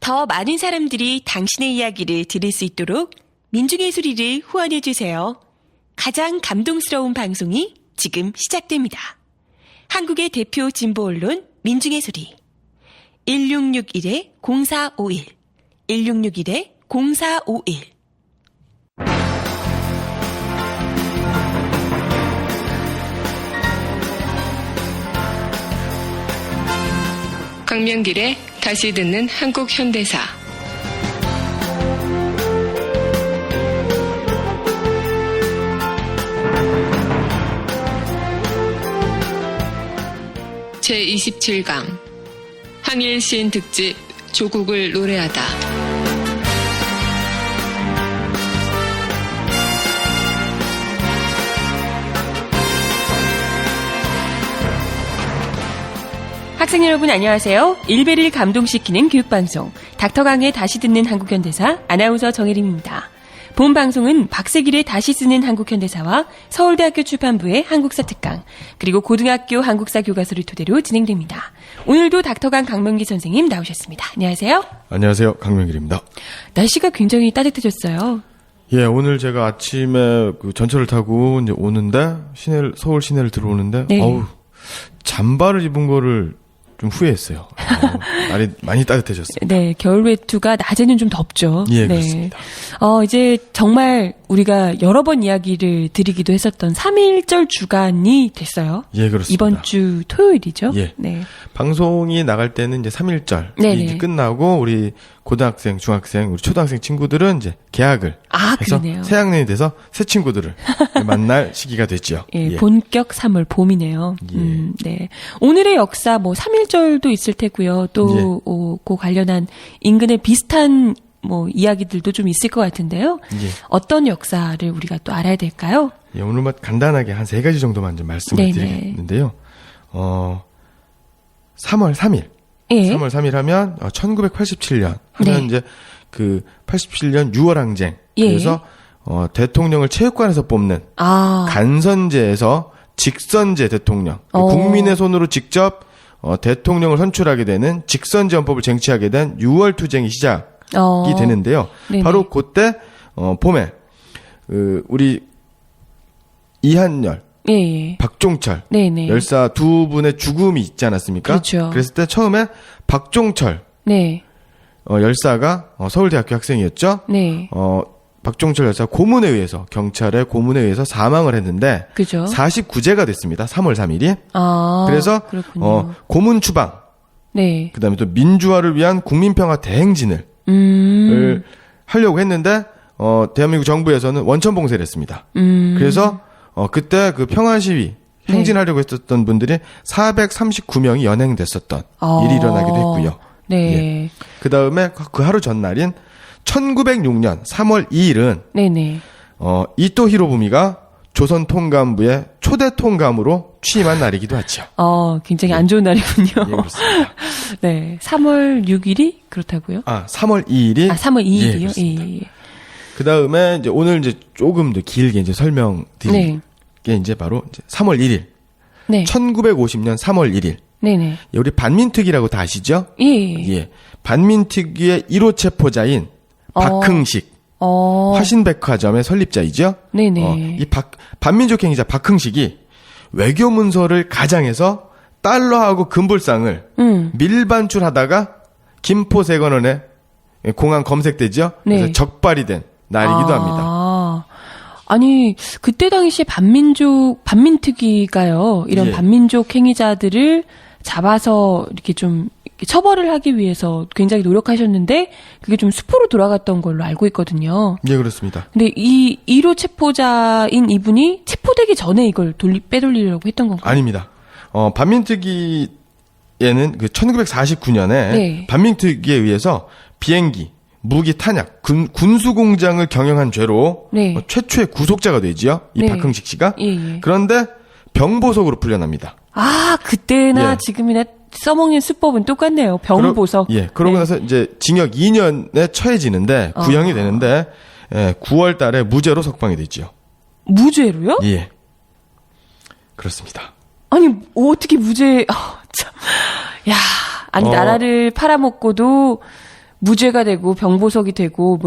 더 많은 사람들이 당신의 이야기를 들을 수 있도록 민중의 소리를 후원해주세요. 가장 감동스러운 방송이 지금 시작됩니다. 한국의 대표 진보 언론 민중의 소리 1661-0451 1661-0451 강명길의 다시 듣는 한국 현대사. 제27강 항일 시인 특집 조국을 노래하다. 학생 여러분 안녕하세요. 일베를 감동시키는 교육방송 닥터강의 다시 듣는 한국현대사 아나운서 정혜림입니다. 본 방송은 박세길의 다시 쓰는 한국현대사와 서울대학교 출판부의 한국사 특강 그리고 고등학교 한국사 교과서를 토대로 진행됩니다. 오늘도 닥터강 강명기 선생님 나오셨습니다. 안녕하세요. 안녕하세요. 강명길입니다. 날씨가 굉장히 따뜻해졌어요. 예, 오늘 제가 아침에 그 전철을 타고 이제 오는데 서울 시내를 들어오는데 네. 어우, 잠바를 입은 거를 좀 후회했어요. 날이 많이 따뜻해졌습니다. 네, 겨울 외투가 낮에는 좀 덥죠. 예, 네. 그렇습니다. 이제 정말 우리가 여러 번 이야기를 드리기도 했었던 3.1절 주간이 됐어요. 예, 그렇습니다. 이번 주 토요일이죠. 예. 네. 방송이 나갈 때는 이제 3.1절 네네. 이제 끝나고 우리 고등학생, 중학생, 우리 초등학생 친구들은 이제 개학을 해서 그러네요. 새학년이 돼서 새 친구들을 만날 시기가 됐죠. 예, 예. 본격 3월 봄이네요. 예. 네. 오늘의 역사 3.1절도 있을 테고요. 또 그 관련한 인근의 비슷한 이야기들도 좀 있을 것 같은데요. 예. 어떤 역사를 우리가 또 알아야 될까요? 예, 오늘 간단하게 한 3가지 정도만 좀 말씀을 네네. 드리겠는데요. 3월 3일. 예. 3월 3일 하면 1987년 하면 네. 이제 그 87년 6월 항쟁. 예. 그래서 대통령을 체육관에서 뽑는 간선제에서 직선제 대통령. 국민의 손으로 직접 대통령을 선출하게 되는 직선제 헌법을 쟁취하게 된 6월 투쟁이 시작이 되는데요. 네네. 바로 그때 봄에 우리 이한열, 예. 박종철 네네. 열사 두 분의 죽음이 있지 않았습니까? 그렇죠. 그랬을 때 처음에 박종철 네. 열사가 서울대학교 학생이었죠. 네. 박종철 열사 고문에 의해서 경찰의 고문에 의해서 사망을 했는데 그죠. 49제가 됐습니다. 3월 3일이. 아. 그래서 그렇군요. 고문 추방, 네. 그다음에 또 민주화를 위한 국민평화 대행진을 하려고 했는데 대한민국 정부에서는 원천 봉쇄를 했습니다. 그래서 그때 그 평화 시위 행진하려고 했었던 분들이 439명이 연행됐었던 일이 일어나기도 했고요. 네. 예. 그다음에 그 하루 전날인 1906년 3월 2일은 네네. 이토 히로부미가 조선 통감부의 초대 통감으로 취임한 날이기도 하죠. 굉장히 안 좋은 날이군요. 예, 그렇습니다. 네. 3월 6일이 그렇다고요? 3월 2일이 3월 2일이요? 예, 그렇습니다. 예. 그다음에 이제 오늘 이제 조금 더 길게 이제 설명드릴 네. 게 이제 바로 이제 3월 1일. 네. 1950년 3월 1일. 네네. 예, 우리 반민특위라고 다 아시죠? 예. 예. 반민특위의 1호 체포자인 박흥식. 화신백화점의 설립자이죠? 네네. 이 반민족 행위자 박흥식이 외교 문서를 가장해서 달러하고 금불상을 밀반출하다가 김포세관원에 공안 검색되죠? 네. 그래서 적발이 된 날이기도 합니다. 아니, 그때 당시에 반민특위가요, 이런 예. 반민족 행위자들을 잡아서 이렇게 좀 처벌을 하기 위해서 굉장히 노력하셨는데, 그게 좀 수포로 돌아갔던 걸로 알고 있거든요. 예, 그렇습니다. 근데 이 1호 체포자인 이분이 체포되기 전에 이걸 빼돌리려고 했던 건가요? 아닙니다. 반민특위에는 그 1949년에 네. 반민특위에 의해서 비행기, 무기 탄약, 군수 공장을 경영한 죄로 네. 최초의 구속자가 되지요. 이 네. 박흥식 씨가. 예. 그런데 병보석으로 풀려납니다. 그때나 예. 지금이나 써먹는 수법은 똑같네요. 병보석. 그러고 네. 나서 이제 징역 2년에 처해지는데 구형이 되는데 9월 달에 무죄로 석방이 되지요. 무죄로요? 예. 그렇습니다. 아니, 어떻게 무죄, 참. 야, 아니, 어. 나라를 팔아먹고도 무죄가 되고 병보석이 되고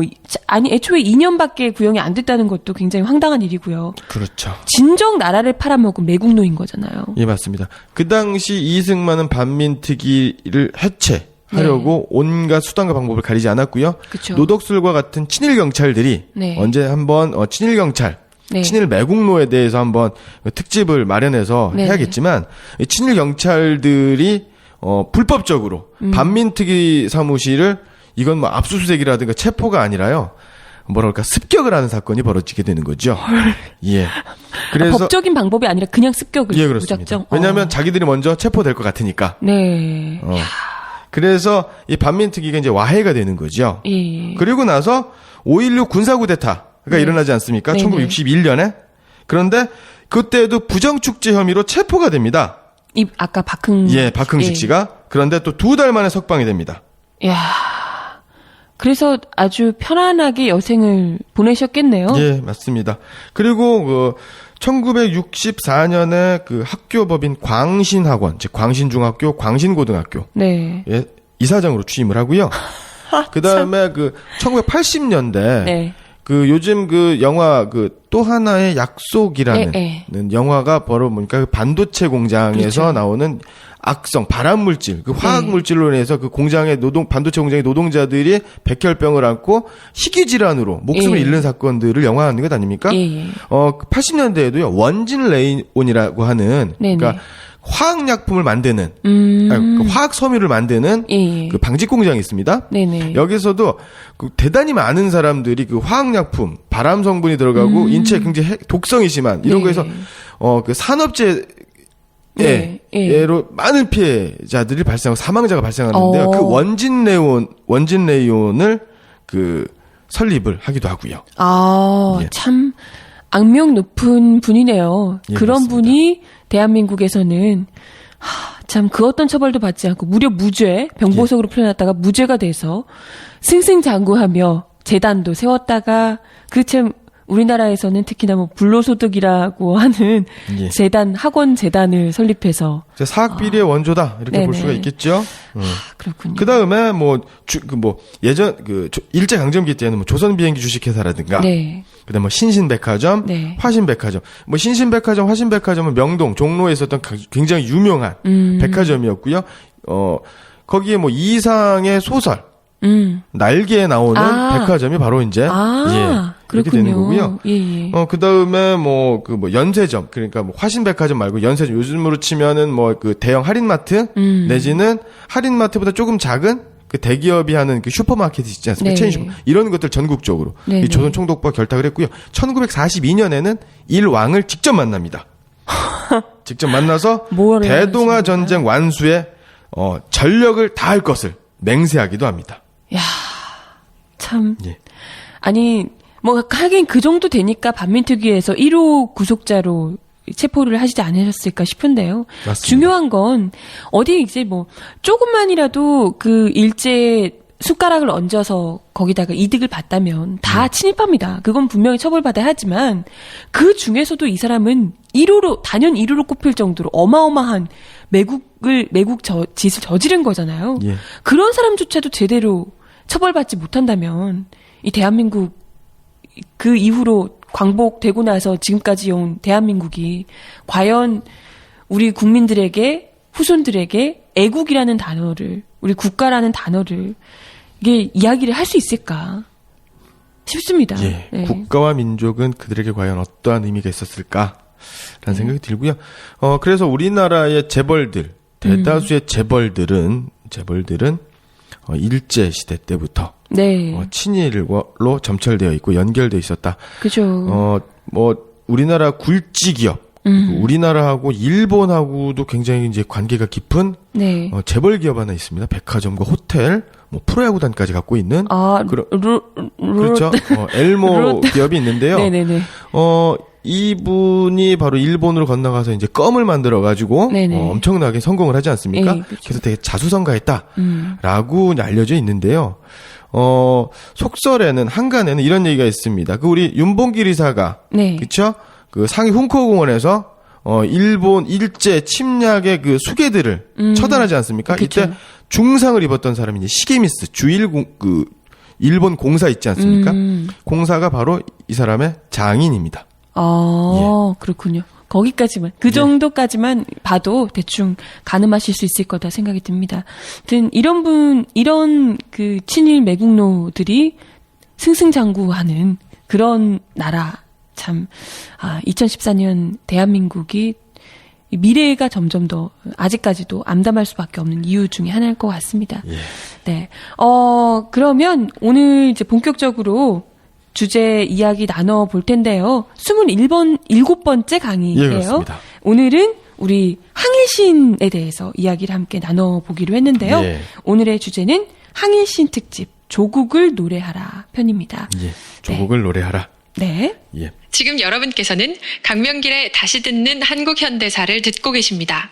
아니 애초에 2년밖에 구형이 안 됐다는 것도 굉장히 황당한 일이고요. 그렇죠. 진정 나라를 팔아먹은 매국노인 거잖아요. 예, 맞습니다. 그 당시 이승만은 반민특위를 해체하려고 온갖 수단과 방법을 가리지 않았고요. 그쵸. 노덕술과 같은 친일 경찰들이 네. 언제 한번 친일 경찰, 네. 친일 매국노에 대해서 한번 특집을 마련해서 네. 해야겠지만 이 친일 경찰들이 불법적으로 반민특위 사무실을 이건 뭐 압수수색이라든가 체포가 아니라요. 뭐랄까 습격을 하는 사건이 벌어지게 되는 거죠. 예. 그래서 법적인 방법이 아니라 그냥 습격을 예, 그렇습니다. 무작정. 왜냐하면 자기들이 먼저 체포될 것 같으니까. 네. 그래서 이 반민특위가 이제 와해가 되는 거죠. 예. 그리고 나서 5.16 군사구데타가 네. 일어나지 않습니까? 네네. 1961년에. 그런데 그때도 부정축제 혐의로 체포가 됩니다. 아까 박흥식 씨가. 그런데 또 2달 만에 석방이 됩니다. 야. 그래서 아주 편안하게 여생을 보내셨겠네요. 예, 맞습니다. 그리고 1964년에 그 학교법인 광신학원, 즉 광신중학교, 광신고등학교 네. 예, 이사장으로 취임을 하고요. 그다음에 1980년대 네. 그 요즘 그 영화 또 하나의 약속이라는 영화가 바로 그 반도체 공장에서 그렇죠. 나오는 악성 발암 물질, 그 화학 물질로 인해서 그 공장의 반도체 공장의 노동자들이 백혈병을 앓고 희귀 질환으로 목숨을 잃는 사건들을 영화하는 것 아닙니까? 80년대에도요. 원진 레이온이라고 하는 그러니까 화학약품을 만드는 그 화학 섬유를 만드는 그 방직 공장이 있습니다. 네네. 여기서도 그 대단히 많은 사람들이 그 화학약품 발암 성분이 들어가고 인체에 굉장히 독성이 심한 이런 거에서 그 산업재 예로 많은 피해자들이 발생하고 사망자가 발생하는데요. 그 원진 레이온을 그 설립을 하기도 하고요. 참 악명 높은 분이네요. 예, 그런 그렇습니다. 분이 대한민국에서는 참 그 어떤 처벌도 받지 않고 무려 무죄, 병보석으로 풀려났다가 무죄가 돼서 승승장구하며 재단도 세웠다가 참 우리나라에서는 특히나 불로소득이라고 하는 재단, 학원 재단을 설립해서 사학비리의 원조다 이렇게 볼 수가 있겠죠. 그렇군요. 그 다음에 예전 일제 강점기 때는 조선 비행기 주식회사라든가, 그다음 신신백화점, 화신백화점, 신신백화점, 화신백화점은 명동, 종로에 있었던 굉장히 유명한 백화점이었고요. 거기에 이상의 소설. 날개에 나오는 백화점이 바로 이제 그렇게 되는 거고요. 그다음에 연세점, 그러니까 화신백화점 말고 연세점, 요즘으로 치면은 그 대형 할인마트 내지는 할인마트보다 조금 작은 그 대기업이 하는 그 슈퍼마켓이 있지 않습니까? 체인 슈퍼. 이런 것들 전국적으로 이 조선 총독부가 결탁을 했고요. 1942년에는 일왕을 직접 만납니다. 직접 만나서 대동아 전쟁 완수에 전력을 다할 것을 맹세하기도 합니다. 야, 참. 아니, 하긴 그 정도 되니까 반민특위에서 1호 구속자로 체포를 하시지 않으셨을까 싶은데요. 맞습니다. 중요한 건, 어디 이제 조금만이라도 그 일제 숟가락을 얹어서 거기다가 이득을 봤다면 다 침입합니다. 그건 분명히 처벌받아야 하지만, 그 중에서도 이 사람은 단연 1호로 꼽힐 정도로 어마어마한 짓을 저지른 거잖아요. 그런 사람조차도 제대로 처벌받지 못한다면 이 대한민국 그 이후로 광복되고 나서 지금까지 온 대한민국이 과연 우리 국민들에게 후손들에게 애국이라는 단어를 우리 국가라는 단어를 이게 이야기를 할 수 있을까 싶습니다. 국가와 민족은 그들에게 과연 어떠한 의미가 있었을까? 라는 생각이 들고요. 그래서 우리나라의 재벌들, 대다수의 재벌들은 일제 시대 때부터 친일로 점철되어 있고 연결되어 있었다. 그죠. 우리나라 굴지 기업, 우리나라하고 일본하고도 굉장히 이제 관계가 깊은 재벌 기업 하나 있습니다. 백화점과 호텔, 프로야구단까지 갖고 있는 그렇죠. 엘모 기업이 있는데요. 이분이 바로 일본으로 건너가서 이제 껌을 만들어 가지고 엄청나게 성공을 하지 않습니까? 그래서 되게 자수성가했다라고 알려져 있는데요. 속설에는 한간에는 이런 얘기가 있습니다. 우리 윤봉길 이사가 그렇죠? 그 상해 훈코공원에서 일본 일제 침략의 그 수괴들을 처단하지 않습니까? 그쵸. 이때 중상을 입었던 사람이 이제 시게미스 일본 공사 있지 않습니까? 공사가 바로 이 사람의 장인입니다. 그렇군요. 거기까지만, 그 정도까지만 봐도 대충 가늠하실 수 있을 거다 생각이 듭니다. 아무튼 이런 그 친일 매국노들이 승승장구하는 그런 나라, 참, 2014년 대한민국이 미래가 점점 더 아직까지도 암담할 수밖에 없는 이유 중에 하나일 것 같습니다. 예. 네. 그러면 오늘 이제 본격적으로 주제 이야기 나눠볼 텐데요. 7번째 강의예요. 예, 그렇습니다. 오늘은 우리 항일신에 대해서 이야기를 함께 나눠보기로 했는데요. 예. 오늘의 주제는 항일신 특집 조국을 노래하라 편입니다. 예. 조국을 노래하라. 네. 예. 지금 여러분께서는 강명길의 다시 듣는 한국 현대사를 듣고 계십니다.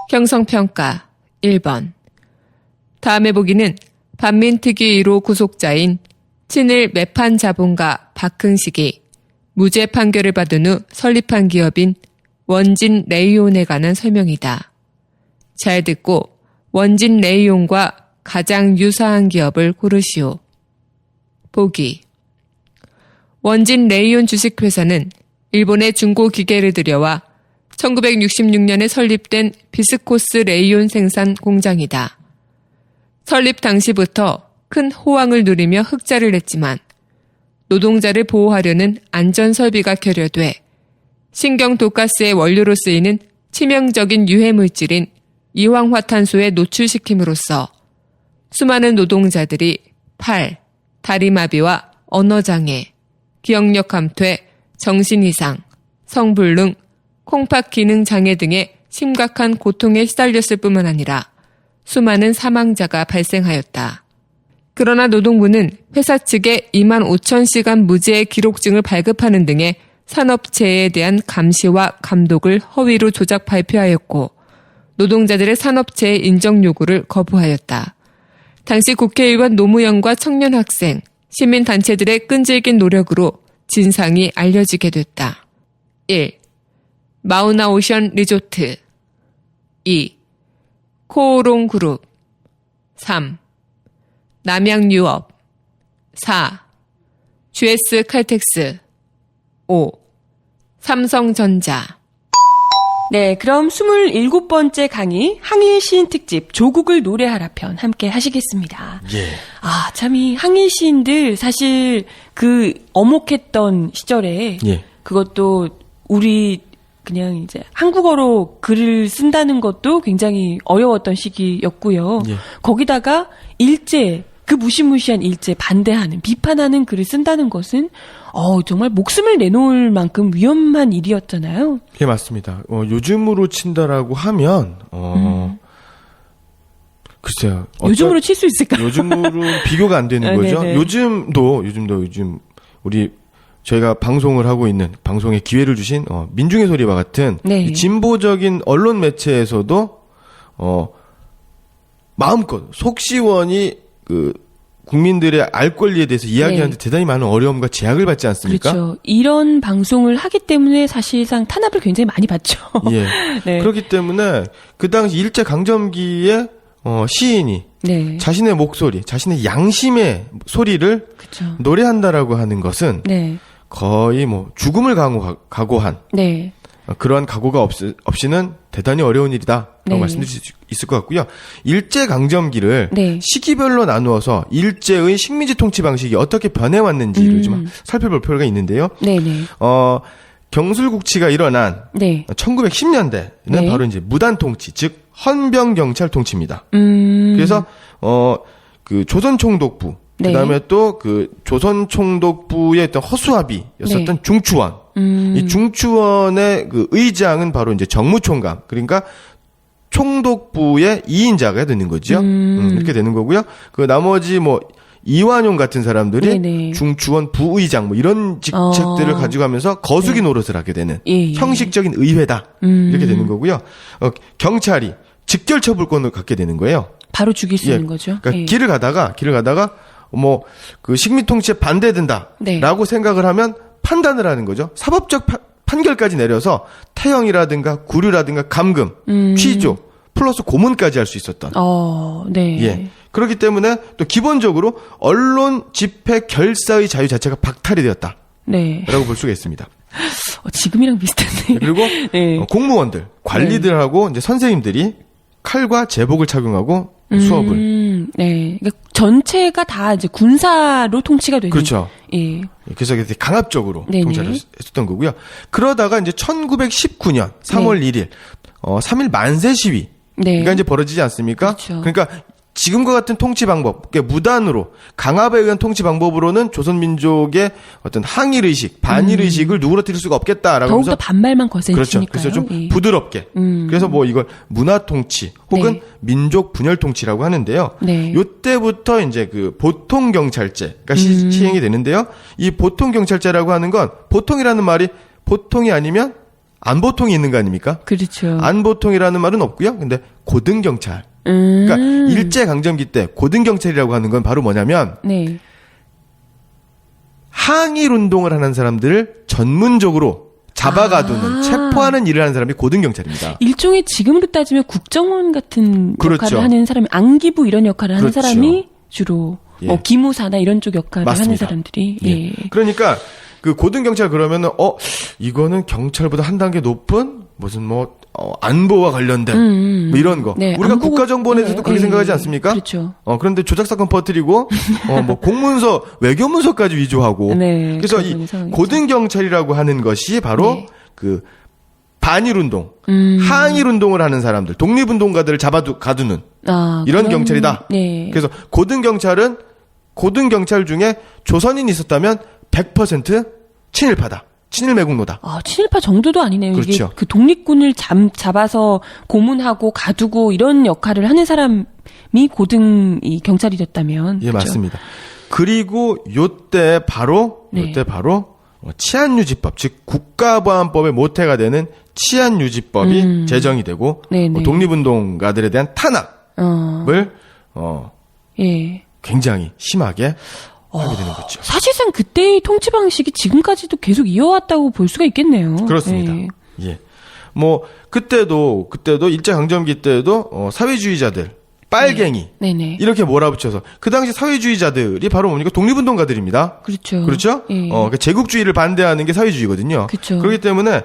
형성평가 1번. 다음에 보기는 반민특위 1호 구속자인 친일 매판 자본가 박흥식이 무죄 판결을 받은 후 설립한 기업인 원진 레이온에 관한 설명이다. 잘 듣고 원진 레이온과 가장 유사한 기업을 고르시오. 보기. 원진 레이온 주식회사는 일본의 중고 기계를 들여와 1966년에 설립된 비스코스 레이온 생산 공장이다. 설립 당시부터 큰 호황을 누리며 흑자를 냈지만 노동자를 보호하려는 안전설비가 결여돼 신경 독가스의 원료로 쓰이는 치명적인 유해물질인 이황화탄소에 노출시킴으로써 수많은 노동자들이 팔, 다리마비와 언어장애, 기억력 감퇴, 정신이상, 성불능, 콩팥 기능 장애 등의 심각한 고통에 시달렸을 뿐만 아니라 수많은 사망자가 발생하였다. 그러나 노동부는 회사 측에 25,000시간 무죄의 기록증을 발급하는 등의 산업체에 대한 감시와 감독을 허위로 조작 발표하였고 노동자들의 산업체의 인정 요구를 거부하였다. 당시 국회의원 노무현과 청년 학생, 시민단체들의 끈질긴 노력으로 진상이 알려지게 됐다. 1. 마우나 오션 리조트 2. 코오롱 그룹 3. 남양유업 4. GS 칼텍스 5. 삼성전자. 네, 그럼 27번째 강의 항일시인 특집 조국을 노래하라 편 함께 하시겠습니다. 예. 참 이 항일시인들 사실 그 어목했던 시절에 예. 그것도 우리 그냥 이제 한국어로 글을 쓴다는 것도 굉장히 어려웠던 시기였고요. 예. 거기다가 일제, 그 무시무시한 일제 반대하는, 비판하는 글을 쓴다는 것은 정말 목숨을 내놓을 만큼 위험한 일이었잖아요. 예, 맞습니다. 요즘으로 친다라고 하면, 글쎄요. 요즘으로 칠 수 있을까요? 요즘으로는 비교가 안 되는 거죠. 네네. 요즘, 저희가 방송을 하고 있는, 방송에 기회를 주신, 민중의 소리와 같은, 네. 이 진보적인 언론 매체에서도, 마음껏, 속 시원히, 국민들의 알 권리에 대해서 이야기하는데 대단히 많은 어려움과 제약을 받지 않습니까? 그렇죠. 이런 방송을 하기 때문에 사실상 탄압을 굉장히 많이 받죠. 예. 네. 그렇기 때문에 그 당시 일제 강점기에 시인이 네. 자신의 목소리, 자신의 양심의 소리를 그렇죠. 노래한다라고 하는 것은 네. 거의 각오한 네. 그러한 각오가 없이는 대단히 어려운 일이다라고 네. 말씀드릴 수 있을 것 같고요. 일제 강점기를 네. 시기별로 나누어서 일제의 식민지 통치 방식이 어떻게 변해왔는지를 좀 살펴볼 필요가 있는데요. 네네. 경술국치가 일어난 네. 1910년대는 네. 바로 이제 무단 통치, 즉 헌병 경찰 통치입니다. 음. 그래서 그 조선 총독부, 네. 그다음에 또 그 조선 총독부의 어떤 허수아비였었던 네. 중추원. 이 중추원의 그 의장은 바로 이제 정무총감, 그러니까 총독부의 2인자가 되는 거죠. 이렇게 되는 거고요. 그 나머지 이완용 같은 사람들이 네네. 중추원 부의장 이런 직책들을 가지고 가면서 거수기 노릇을 하게 되는 예. 형식적인 의회다. 이렇게 되는 거고요. 경찰이 직결 처분권을 갖게 되는 거예요. 바로 죽일 수 있는 거죠. 그러니까 예. 길을 가다가 그 식민 통치에 반대된다라고 네. 생각을 하면 판단을 하는 거죠. 사법적 판결까지 내려서 태형이라든가 구류라든가 감금, 취조, 플러스 고문까지 할 수 있었던. 네. 예. 그렇기 때문에 또 기본적으로 언론 집회 결사의 자유 자체가 박탈이 되었다. 네. 라고 볼 수가 있습니다. 지금이랑 비슷한데. 그리고 네. 공무원들, 관리들하고 이제 선생님들이 칼과 제복을 착용하고 수업을. 네. 그러니까 전체가 다 이제 군사로 통치가 되는. 그렇죠. 예. 그래서 되게 강압적으로 네네. 통치를 했었던 거고요. 그러다가 이제 1919년 3월 1일 3일 만세 시위. 네. 가 이제 벌어지지 않습니까? 그렇죠. 그러니까 지금과 같은 통치 방법, 그러니까 무단으로 강압에 의한 통치 방법으로는 조선 민족의 어떤 항일 의식, 반일 의식을 누그러뜨릴 수가 없겠다라고 더욱더 하면서 반발만 거세지니까요. 그렇죠. 그래서 좀 예. 부드럽게. 그래서 뭐 이걸 문화 통치 혹은 네. 민족 분열 통치라고 하는데요. 네. 요때부터 이제 그 보통 경찰제가 시행이 되는데요. 이 보통 경찰제라고 하는 건 보통이라는 말이 보통이 아니면 안 보통이 있는 거 아닙니까? 그렇죠. 안 보통이라는 말은 없고요. 근데 고등 경찰. 그러니까 일제 강점기 때 고등 경찰이라고 하는 건 바로 뭐냐면 네. 항일 운동을 하는 사람들을 전문적으로 잡아가두는 체포하는 일을 하는 사람이 고등 경찰입니다. 일종의 지금으로 따지면 국정원 같은 그렇죠. 역할을 하는 사람이 안기부 이런 역할을 하는 그렇죠. 사람이 주로 예. 기무사나 이런 쪽 역할을 하는 맞습니다. 사람들이 예. 그러니까 그 고등 경찰 그러면은 이거는 경찰보다 한 단계 높은 무슨 뭐 안보와 관련된 뭐 이런 거. 네, 우리가 안보- 국가정보원에서도 네, 그렇게 네, 생각하지 네. 않습니까? 그렇죠. 그런데 조작 사건 퍼뜨리고 뭐 공문서, 외교문서까지 위조하고. 네, 그래서 그런 이 상황이죠. 고등 경찰이라고 하는 것이 바로 네. 그 반일 운동, 항일 운동을 하는 사람들, 독립 운동가들을 가두는 이런 그런- 경찰이다. 네. 그래서 고등 경찰 중에 조선인이 있었다면 100% 친일파다. 친일 매국노다. 친일파 정도도 아니네요. 이게 그렇죠. 그 독립군을 잡아서 고문하고 가두고 이런 역할을 하는 사람이 고등 이 경찰이 됐다면. 예, 그렇죠? 맞습니다. 그리고 요때 바로 네. 치안유지법, 즉 국가보안법의 모태가 되는 치안유지법이 제정이 되고 네네. 독립운동가들에 대한 탄압을 예. 굉장히 심하게 하게 되는 거죠. 사실상 그때의 통치 방식이 지금까지도 계속 이어왔다고 볼 수가 있겠네요. 그렇습니다. 예. 예. 뭐 그때도 일제 강점기 때도 사회주의자들, 빨갱이 네네. 이렇게 몰아붙여서 그 당시 사회주의자들이 바로 뭡니까? 독립운동가들입니다. 그렇죠. 그렇죠? 예. 그 제국주의를 반대하는 게 사회주의거든요. 그렇죠. 그렇기 때문에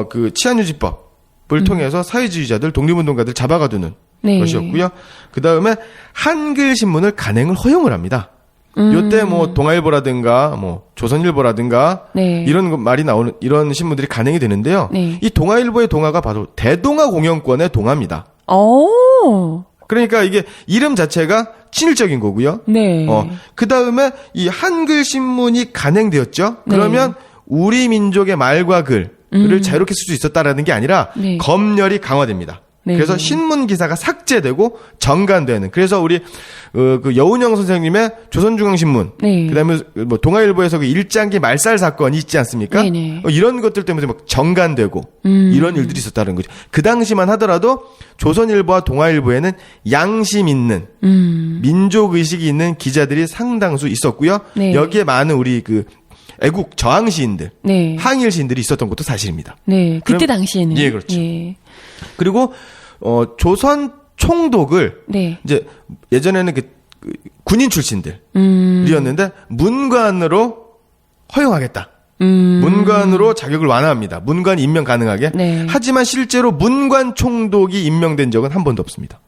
그 치안유지법을 통해서 사회주의자들, 독립운동가들 잡아가두는 네. 것이었고요. 그 다음에 한글 신문을 간행을 허용을 합니다. 요때 뭐 동아일보라든가 뭐 조선일보라든가 네. 이런 말이 나오는 이런 신문들이 간행이 되는데요. 네. 이 동아일보의 동아가 바로 대동아 공영권의 동아입니다. 그러니까 이게 이름 자체가 친일적인 거고요. 네. 그 다음에 이 한글 신문이 간행되었죠. 네. 그러면 우리 민족의 말과 글을 자유롭게 쓸 수 있었다라는 게 아니라 네. 검열이 강화됩니다. 네. 그래서 신문 기사가 삭제되고 정간되는. 그래서 우리 그 여운형 선생님의 조선중앙신문, 네. 그다음에 뭐 동아일보에서 그 일장기 말살 사건이 있지 않습니까? 네네. 이런 것들 때문에 막 정간되고 이런 일들이 있었다는 거죠. 그 당시만 하더라도 조선일보와 동아일보에는 양심 있는 민족 의식이 있는 기자들이 상당수 있었고요. 네. 여기에 많은 우리 그 애국 저항 시인들, 네. 항일 시인들이 있었던 것도 사실입니다. 네. 그때 그럼- 당시에는. 예, 그렇죠. 예. 그리고 조선 총독을 네. 이제 예전에는 그 군인 출신들이었는데 문관으로 허용하겠다. 문관으로 자격을 완화합니다. 문관 임명 가능하게. 네. 하지만 실제로 문관 총독이 임명된 적은 한 번도 없습니다.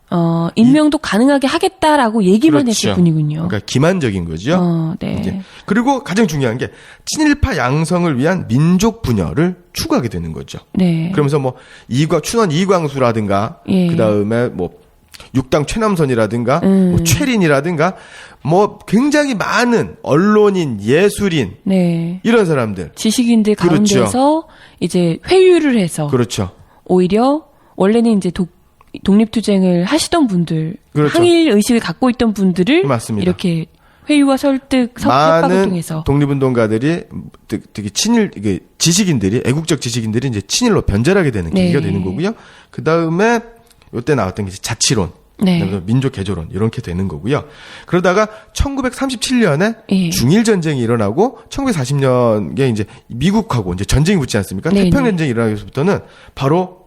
임명도 가능하게 하겠다라고 얘기만 했을 뿐이군요. 그러니까 기만적인 거죠. 네. 이제. 그리고 가장 중요한 게 친일파 양성을 위한 민족 분열을 추구하게 되는 거죠. 네. 그러면서 뭐 춘원 이광수라든가 예. 그다음에 뭐 육당 최남선이라든가 뭐 최린이라든가 뭐 굉장히 많은 언론인, 예술인 네. 이런 사람들. 지식인들 그렇죠. 가운데서 이제 회유를 해서 그렇죠. 오히려 원래는 이제 독립투쟁을 하시던 분들, 그렇죠. 항일 의식을 갖고 있던 분들을 맞습니다. 이렇게 회유와 설득, 협박을 많은 통해서 독립운동가들이 되게 이게 지식인들이 애국적 지식인들이 이제 친일로 변절하게 되는 네. 계기가 되는 거고요. 그 다음에 요때 나왔던 게 이제 자치론. 네. 그다음에 민족 개조론 이렇게 되는 거고요. 그러다가 1937년에 예. 중일 전쟁이 일어나고 1940년에 이제 미국하고 이제 전쟁이 붙지 않습니까? 네네. 태평양 전쟁이 일어나기부터는 바로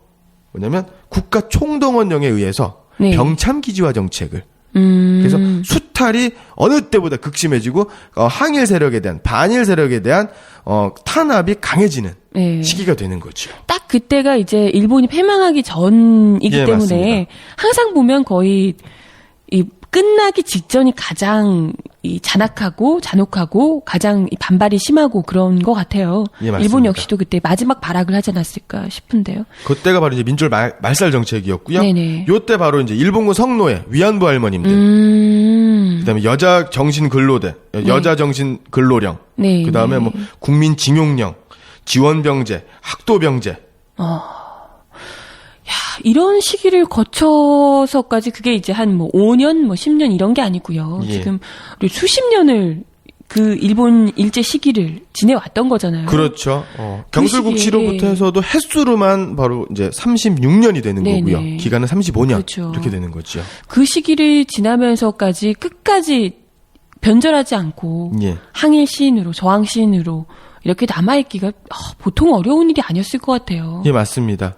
뭐냐면 국가 총동원령에 의해서 네. 병참 기지화 정책을 그래서 수탈이 어느 때보다 극심해지고 항일 세력에 대한 반일 세력에 대한 탄압이 강해지는 네. 시기가 되는 거죠. 딱 그때가 이제 일본이 패망하기 전이기 예, 때문에 맞습니다. 항상 보면 거의 이 끝나기 직전이 가장 이 잔혹하고 가장 이 반발이 심하고 그런 것 같아요. 예, 맞습니다. 일본 역시도 그때 마지막 발악을 하지 않았을까 싶은데요. 그때가 바로 이제 민족 말살 정책이었고요. 네네. 요때 바로 이제 일본군 성노예 위안부 할머님들, 그다음에 여자 정신 근로대, 여자 정신 근로령, 네, 그다음에 네. 뭐 국민 징용령, 지원병제, 학도병제. 이런 시기를 거쳐서까지 그게 이제 한 뭐 5년, 뭐 10년 이런 게 아니고요. 예. 지금 우리 수십 년을 그 일본 일제 시기를 지내왔던 거잖아요. 그렇죠. 그 경술국시로부터 시기에. 해서도 횟수로만 바로 이제 36년이 되는 네네. 거고요. 기간은 35년 그렇죠. 이렇게 되는 거죠. 그 시기를 지나면서까지 끝까지 변절하지 않고 예. 항일 시인으로 저항 시인으로 이렇게 남아있기가 보통 어려운 일이 아니었을 것 같아요. 예, 맞습니다.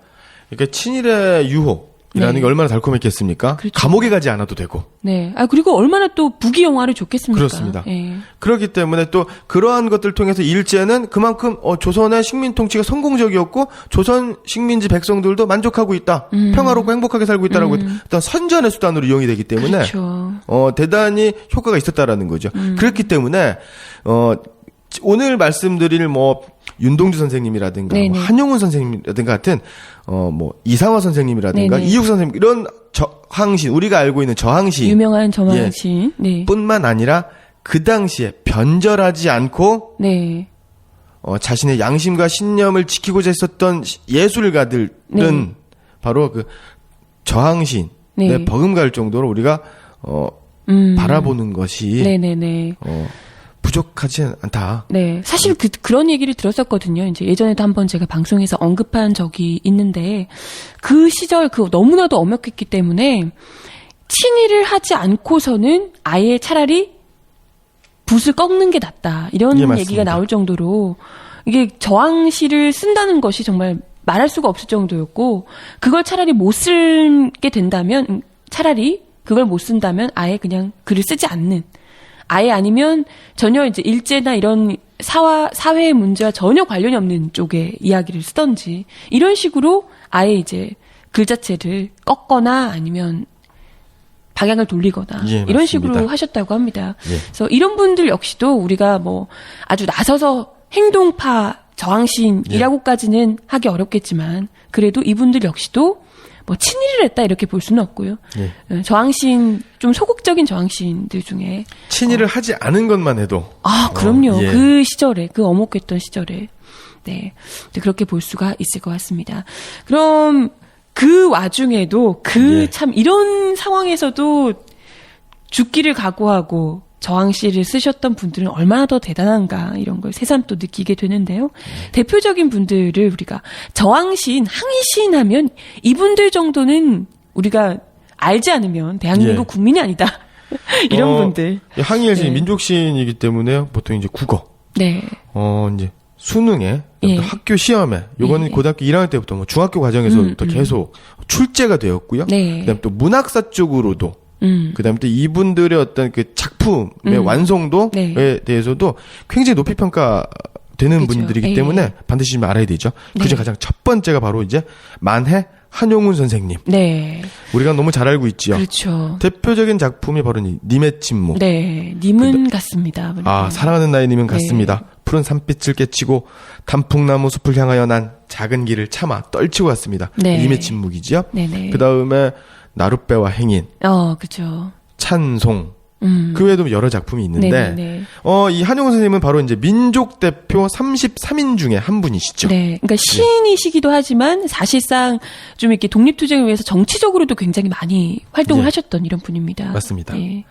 그러니까 친일의 유혹이라는 네. 게 얼마나 달콤했겠습니까? 그렇죠. 감옥에 가지 않아도 되고. 네. 그리고 얼마나 또 부귀 영화를 줬겠습니까? 그렇습니다. 예. 그렇기 때문에 또 그러한 것들 통해서 일제는 그만큼 조선의 식민 통치가 성공적이었고 조선 식민지 백성들도 만족하고 있다. 평화롭고 행복하게 살고 있다라고 어떤 선전의 수단으로 이용이 되기 때문에 그렇죠. 대단히 효과가 있었다라는 거죠. 그렇기 때문에 오늘 말씀드릴 뭐 윤동주 선생님이라든가 뭐 네네. 한용운 선생님이라든가 같은 뭐 이상화 선생님이라든가 네네. 이육 선생님 이런 저항신 우리가 알고 있는 저항신 유명한 저항신. 네. 뿐만 아니라 그 당시에 변절하지 않고 네. 자신의 양심과 신념을 지키고자 했었던 예술가들은 네. 바로 그 저항신에 네. 버금갈 정도로 우리가 바라보는 것이 네네네. 부족하지 않다. 네. 사실 그런 얘기를 들었었거든요. 이제 예전에도 한번 제가 방송에서 언급한 적이 있는데 그 시절 너무나도 엄역했기 때문에 친일을 하지 않고서는 아예 차라리 붓을 꺾는 게 낫다. 이런 예, 맞습니다. 얘기가 나올 정도로 이게 저항시를 쓴다는 것이 정말 말할 수가 없을 정도였고 그걸 차라리 못 쓰게 된다면 차라리 그걸 못 쓴다면 아예 그냥 글을 쓰지 않는 아예 아니면 전혀 이제 일제나 이런 사회의 문제와 전혀 관련이 없는 쪽의 이야기를 쓰던지 이런 식으로 아예 이제 글 자체를 꺾거나 아니면 방향을 돌리거나 예, 이런 맞습니다. 식으로 하셨다고 합니다. 예. 그래서 이런 분들 역시도 우리가 뭐 아주 나서서 행동파 저항시인이라고까지는 하기 어렵겠지만 그래도 이분들 역시도 뭐 친일을 했다 이렇게 볼 수는 없고요. 예. 저항시인 좀 소극적인 저항시인들 중에 친일을 하지 않은 것만 해도 그럼요. 예. 그 시절에 그 어목했던 시절에 네 그렇게 볼 수가 있을 것 같습니다. 그럼 그 와중에도 예. 참 이런 상황에서도 죽기를 각오하고 저항시를 쓰셨던 분들은 얼마나 더 대단한가 이런 걸 새삼 또 느끼게 되는데요. 대표적인 분들을 우리가 저항시인, 항일시인 하면 이분들 정도는 우리가 알지 않으면 대한민국 예. 국민이 아니다. 이런 분들. 항일시인, 네. 민족시인이기 때문에 보통 이제 국어, 네. 이제 수능에, 예. 학교 시험에, 요거는 예. 고등학교 1학년 때부터 뭐 중학교 과정에서부터 계속 출제가 되었고요. 네. 그다음 또 문학사 쪽으로도, 그다음에 또 이분들의 어떤 그 작품의 완성도에 네. 대해서도 굉장히 높이 평가되는 그죠. 분들이기 예. 때문에 반드시 좀 알아야 되죠. 네. 그중 가장 첫 번째가 바로 이제 만해 한용운 선생님. 네. 우리가 너무 잘 알고 있지요. 그렇죠. 대표적인 작품이 바로 님의 침묵. 네. 님은 같습니다. 사랑하는 나이님은 네. 같습니다. 푸른 산빛을 깨치고 단풍나무 숲을 향하여 난 작은 길을 참아 떨치고 갔습니다. 네. 님의 침묵이지요. 네네. 그 다음에 나룻배와 행인, 그죠. 찬송. 그 외에도 여러 작품이 있는데, 네네네. 이 한용운 선생님은 바로 이제 민족 대표 33인 중에 한 분이시죠. 네. 그러니까 시인이시기도 하지만 사실상 좀 이렇게 독립투쟁을 위해서 정치적으로도 굉장히 많이 활동을 예. 하셨던 이런 분입니다. 맞습니다. 예.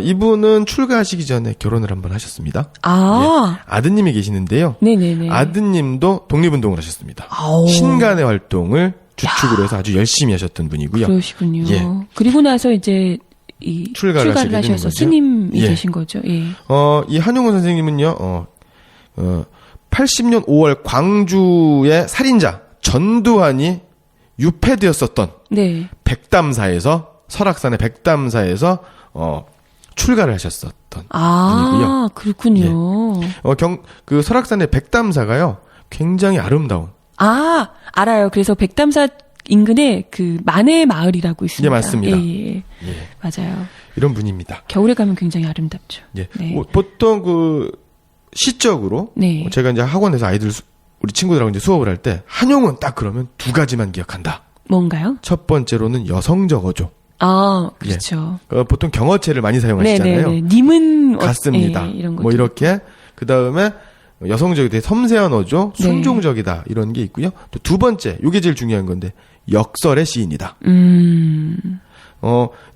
이분은 출가하시기 전에 결혼을 한번 하셨습니다. 아. 예. 아드님이 계시는데요. 네네네. 아드님도 독립운동을 하셨습니다. 아오. 신간의 활동을 주축으로 해서 아주 열심히 하셨던 분이고요. 그러시군요. 예. 그리고 나서 이제 출가를 하시게 되는 하셔서 거죠. 스님이 예. 되신 거죠. 예. 이 한용운 선생님은요, 80년 5월 광주의 살인자 전두환이 유폐되었었던 네. 백담사에서 설악산의 백담사에서 출가를 하셨었던 분이고요. 그렇군요. 그 설악산의 백담사가요, 굉장히 아름다운. 알아요. 그래서 백담사 인근에 그 만해 마을이라고 있습니다. 예, 맞습니다. 예. 맞아요. 이런 분입니다. 겨울에 가면 굉장히 아름답죠. 예. 네. 보통 그 시적으로 네. 제가 이제 학원에서 우리 친구들하고 이제 수업을 할 때 한용운 딱 그러면 두 가지만 기억한다. 뭔가요? 첫 번째로는 여성적 어조. 그렇죠. 보통 경어체를 많이 사용하시잖아요. 네네. 님은 같습니다. 이런 거. 뭐 이렇게 그 다음에 여성적이 되게 섬세한 어조, 순종적이다 이런 게 있고요. 또 두 번째, 이게 제일 중요한 건데 역설의 시인이다.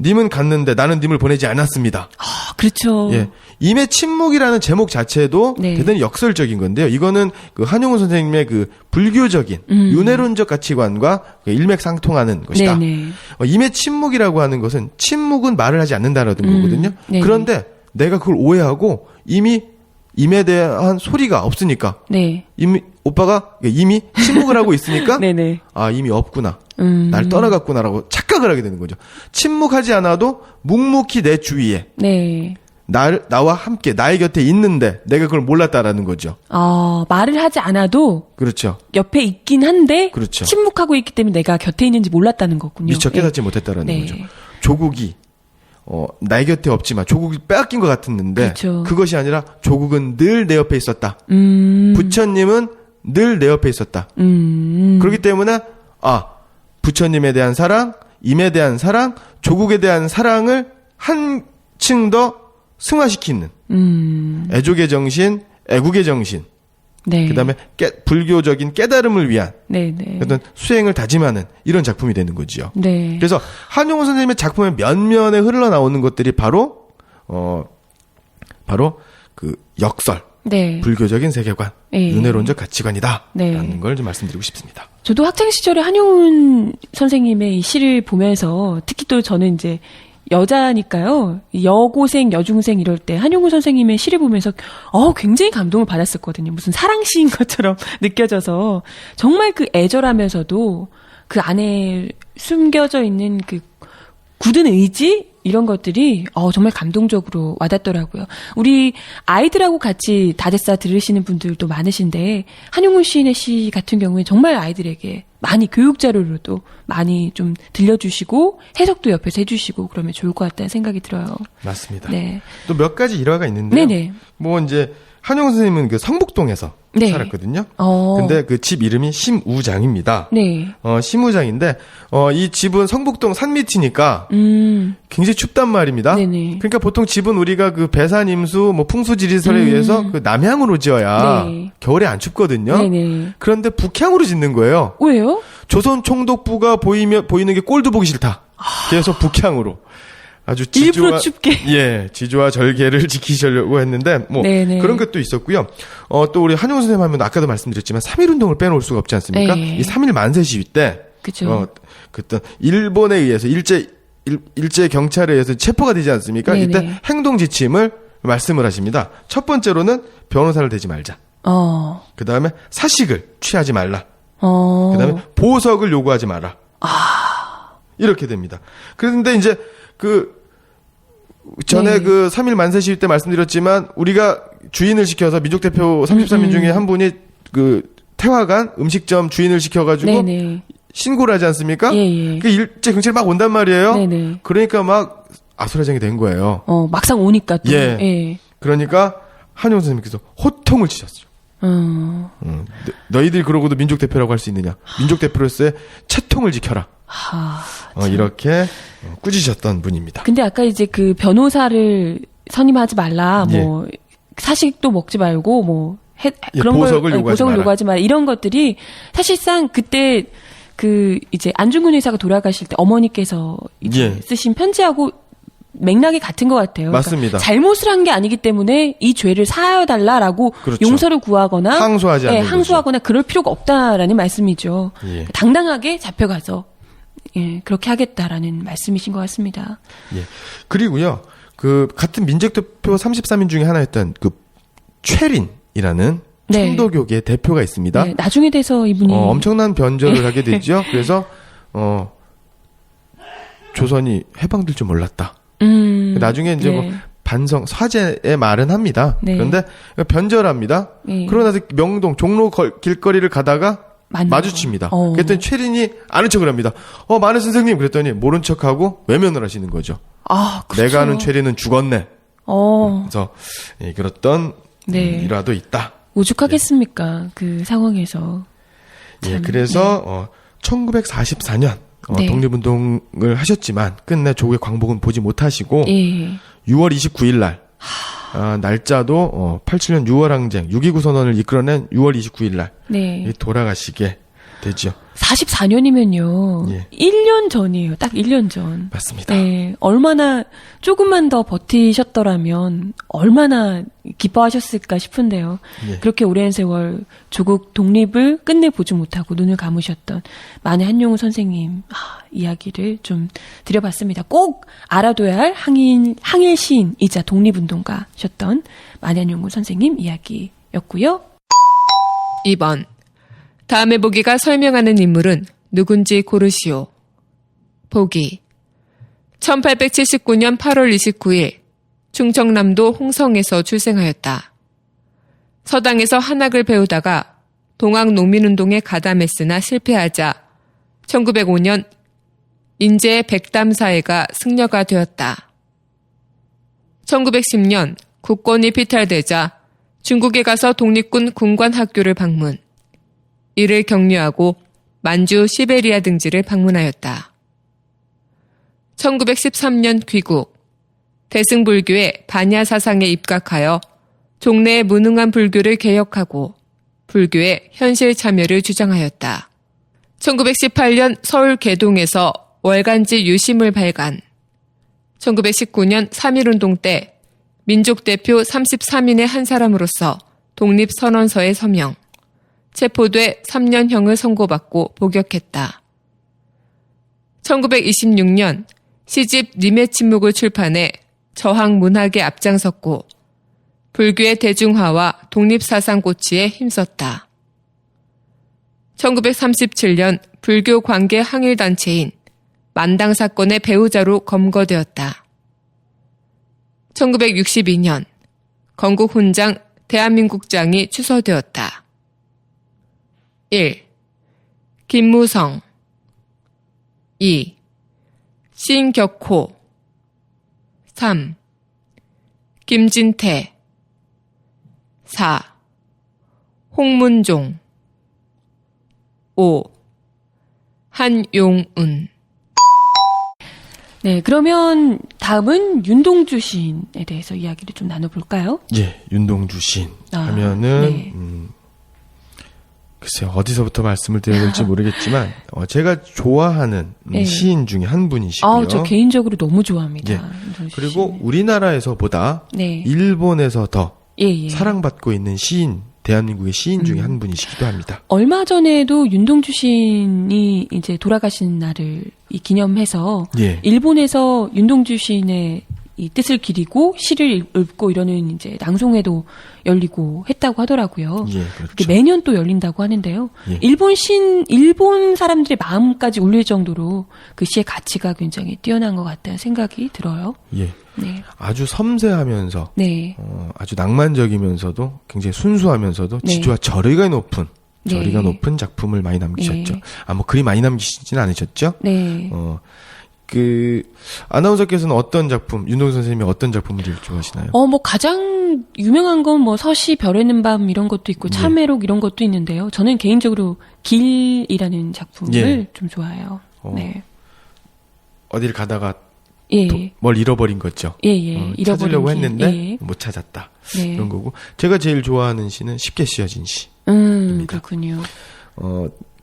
님은 갔는데 나는 님을 보내지 않았습니다. 그렇죠. 예. 임의 침묵이라는 제목 자체도 네. 대단히 역설적인 건데요. 이거는 그 한용운 선생님의 그 불교적인 윤회론적 가치관과 일맥상통하는 것이다. 네네. 임의 침묵이라고 하는 것은 침묵은 말을 하지 않는다라는 거거든요. 네네. 그런데 내가 그걸 오해하고 이미 임에 대한 소리가 없으니까 네. 오빠가 이미 침묵을 하고 있으니까 네네. 이미 없구나. 날 떠나갔구나라고 착각을 하게 되는 거죠. 침묵하지 않아도 묵묵히 내 주위에 네. 나와 함께 나의 곁에 있는데 내가 그걸 몰랐다라는 거죠. 말을 하지 않아도 그렇죠. 옆에 있긴 한데 그렇죠. 침묵하고 있기 때문에 내가 곁에 있는지 몰랐다는 거군요. 미처 깨닫지 못했다라는 네. 거죠. 조국이 나의 곁에 없지만 조국이 빼앗긴 것 같았는데 그렇죠. 그것이 아니라 조국은 늘 내 옆에 있었다. 부처님은 늘 내 옆에 있었다. 그렇기 때문에 부처님에 대한 사랑, 임에 대한 사랑, 조국에 대한 사랑을 한층 더 승화시키는 애족의 정신, 애국의 정신, 네. 그다음에 불교적인 깨달음을 위한 네네. 어떤 수행을 다짐하는 이런 작품이 되는 거지요. 네. 그래서 한용운 선생님의 작품의 면면에 흘러나오는 것들이 바로 그 역설, 네. 불교적인 세계관, 예. 윤회론적 가치관이다라는 네. 걸 좀 말씀드리고 싶습니다. 저도 학창 시절에 한용운 선생님의 이 시를 보면서 특히 또 저는 이제 여자니까요. 여고생, 여중생 이럴 때 한용운 선생님의 시를 보면서 굉장히 감동을 받았었거든요. 무슨 사랑시인 것처럼 느껴져서 정말 그 애절하면서도 그 안에 숨겨져 있는 그 굳은 의지 이런 것들이 정말 감동적으로 와닿더라고요. 우리 아이들하고 같이 다제사 들으시는 분들도 많으신데 한용운 시인의 시 같은 경우에 정말 아이들에게 많이 교육 자료로도 많이 좀 들려주시고 해석도 옆에서 해주시고 그러면 좋을 것 같다는 생각이 들어요. 맞습니다. 네. 또 몇 가지 일화가 있는데요. 네네. 뭐 이제 한용운 선생님은 그 성북동에서 네. 살았거든요. 근데 그 집 이름이 심우장입니다. 네. 심우장인데 이 집은 성북동 산 밑이니까 굉장히 춥단 말입니다. 네네. 그러니까 보통 집은 우리가 그 배산임수 뭐 풍수지리설에 의해서 그 남향으로 지어야 네. 겨울에 안 춥거든요. 네네. 그런데 북향으로 짓는 거예요. 왜요? 조선 총독부가 보이는 게 꼴도 보기 싫다. 그래서 북향으로 아주 일부러 춥게. 지조와 절개를 지키시려고 했는데 뭐 네네. 그런 것도 있었고요. 또 우리 한용운 선생님 하면 아까도 말씀드렸지만 3.1운동을 빼놓을 수가 없지 않습니까? 네. 이 3.1 만세 시위 때 그죠. 그때 일본에 의해서 일제 경찰에 의해서 체포가 되지 않습니까? 네네. 이때 행동 지침을 말씀을 하십니다. 첫 번째로는 변호사를 대지 말자. 그다음에 사식을 취하지 말라. 그다음에 보석을 요구하지 마라. 이렇게 됩니다. 그런데 이제 전에 네. 그 3.1 만세 시위 때 말씀드렸지만 우리가 주인을 시켜서 민족대표 33인 중에 한 분이 그 태화관 음식점 주인을 시켜가지고 네네. 신고를 하지 않습니까? 예. 그 일제 경찰이 막 온단 말이에요. 네네. 그러니까 막 아수라장이 된 거예요. 막상 오니까 또. 예. 예. 그러니까 한용운 선생님께서 호통을 치셨죠. 너희들이 그러고도 민족대표라고 할 수 있느냐. 민족대표로서의 채통을 지켜라. 이렇게 꾸짖으셨던 분입니다. 근데 아까 이제 그 변호사를 선임하지 말라, 뭐, 사식도 먹지 말고, 뭐, 그런 보석을 걸, 요구하지 마라. 요구하지 마라. 이런 것들이 사실상 그때 이제 안중근 의사가 돌아가실 때 어머니께서 이제 쓰신 편지하고 맥락이 같은 것 같아요. 맞습니다. 그러니까 잘못을 한 게 아니기 때문에 이 죄를 사하여달라라고 그렇죠. 용서를 구하거나 항소하지 않는 항소하거나 그럴 필요가 없다라는 말씀이죠. 예. 당당하게 잡혀가서 그렇게 하겠다라는 말씀이신 것 같습니다. 예. 그리고요, 그 같은 민족대표 33인 중에 하나였던 그 최린이라는 네. 청도교계 대표가 있습니다. 네, 나중에 돼서 이분이 엄청난 변절을 하게 되죠. 그래서 조선이 해방될 줄 몰랐다. 나중에 이제 네. 뭐 반성 사죄의 말은 합니다. 네. 그런데 변절합니다. 네. 그러고 나서 명동 종로 길거리를 가다가 마주칩니다. 그랬더니 최린이 아는 척을 합니다. 마늘 선생님 그랬더니 모른 척하고 외면을 하시는 거죠. 아, 그렇죠. 내가 아는 최린은 죽었네. 그래서 그랬던 네. 일화도 있다. 오죽하겠습니까? 그 상황에서. 예, 그래서 1944년 네. 독립운동을 하셨지만 끝내 조국의 광복은 보지 못하시고 예. 6월 29일 날 날짜도 87년 6월 항쟁 6.29 선언을 이끌어낸 6월 29일 날 네. 돌아가시게 되죠. 44년이면요. 예. 1년 전이에요. 딱 1년 전. 맞습니다. 네. 얼마나 조금만 더 버티셨더라면 얼마나 기뻐하셨을까 싶은데요. 예. 그렇게 오랜 세월 조국 독립을 끝내 보지 못하고 눈을 감으셨던 만해 한용우 선생님 이야기를 좀 드려봤습니다. 꼭 알아둬야 할 항일 시인이자 독립운동가셨던 만해 한용우 선생님 이야기였고요. 2번. 다음에 보기가 설명하는 인물은 누군지 고르시오. 보기. 1879년 8월 29일 충청남도 홍성에서 출생하였다. 서당에서 한학을 배우다가 동학농민운동에 가담했으나 실패하자 1905년 인제의 백담사회가 승려가 되었다. 1910년 국권이 피탈되자 중국에 가서 독립군 군관학교를 방문. 이를 격려하고 만주, 시베리아 등지를 방문하였다. 1913년 귀국, 대승불교의 반야 사상에 입각하여 종래의 무능한 불교를 개혁하고 불교의 현실 참여를 주장하였다. 1918년 서울 개동에서 월간지 유심을 발간, 1919년 3.1운동 때 민족대표 33인의 한 사람으로서 독립선언서에 서명, 체포돼 3년형을 선고받고 복역했다. 1926년 시집 님의 침묵을 출판해 저항 문학에 앞장섰고 불교의 대중화와 독립사상 고취에 힘썼다. 1937년 불교 관계 항일단체인 만당 사건의 배우자로 검거되었다. 1962년 건국 훈장 대한민국장이 추서되었다. 1. 김무성 2. 신격호 3. 김진태 4. 홍문종 5. 한용운. 네, 그러면 다음은 윤동주 시인에 대해서 이야기를 좀 나눠볼까요? 예, 윤동주 시인 하면은 네. 글쎄요, 어디서부터 말씀을 드려야 될지 모르겠지만 제가 좋아하는 네. 시인 중에 한 분이시고요. 저 개인적으로 너무 좋아합니다. 예. 윤동주 그리고 시인. 우리나라에서보다 네. 일본에서 더 예. 사랑받고 있는 시인, 대한민국의 시인 중에 한 분이시기도 합니다. 얼마 전에도 윤동주 시인이 이제 돌아가신 날을 기념해서 예. 일본에서 윤동주 시인의 이 뜻을 기리고 시를 읊고 이러는 이제 낭송회도 열리고 했다고 하더라고요. 예, 그게 그렇죠. 매년 또 열린다고 하는데요. 예. 일본 사람들의 마음까지 울릴 정도로 그 시의 가치가 굉장히 뛰어난 것 같다는 생각이 들어요. 예. 네. 아주 섬세하면서 네. 아주 낭만적이면서도 굉장히 순수하면서도 네. 지조와 저리가 높은 네. 작품을 많이 남기셨죠. 네. 뭐 글이 많이 남기시진 않으셨죠? 네. 아나운서께서는 어떤 작품, 윤동주 선생님이 어떤 작품을 제일 좋아하시나요? 뭐 가장 유명한 건 뭐 서시 별에는 밤 이런 것도 있고 네. 참외록 이런 것도 있는데요. 저는 개인적으로 길이라는 작품을 예. 좀 좋아해요. 네. 어딜 가다가 예. 뭘 잃어버린 거죠. 예. 찾으려고 잃어버린 길. 했는데 예. 못 찾았다. 네. 이런 거고. 제가 제일 좋아하는 시는 쉽게 쓰여진 시. 그렇군요.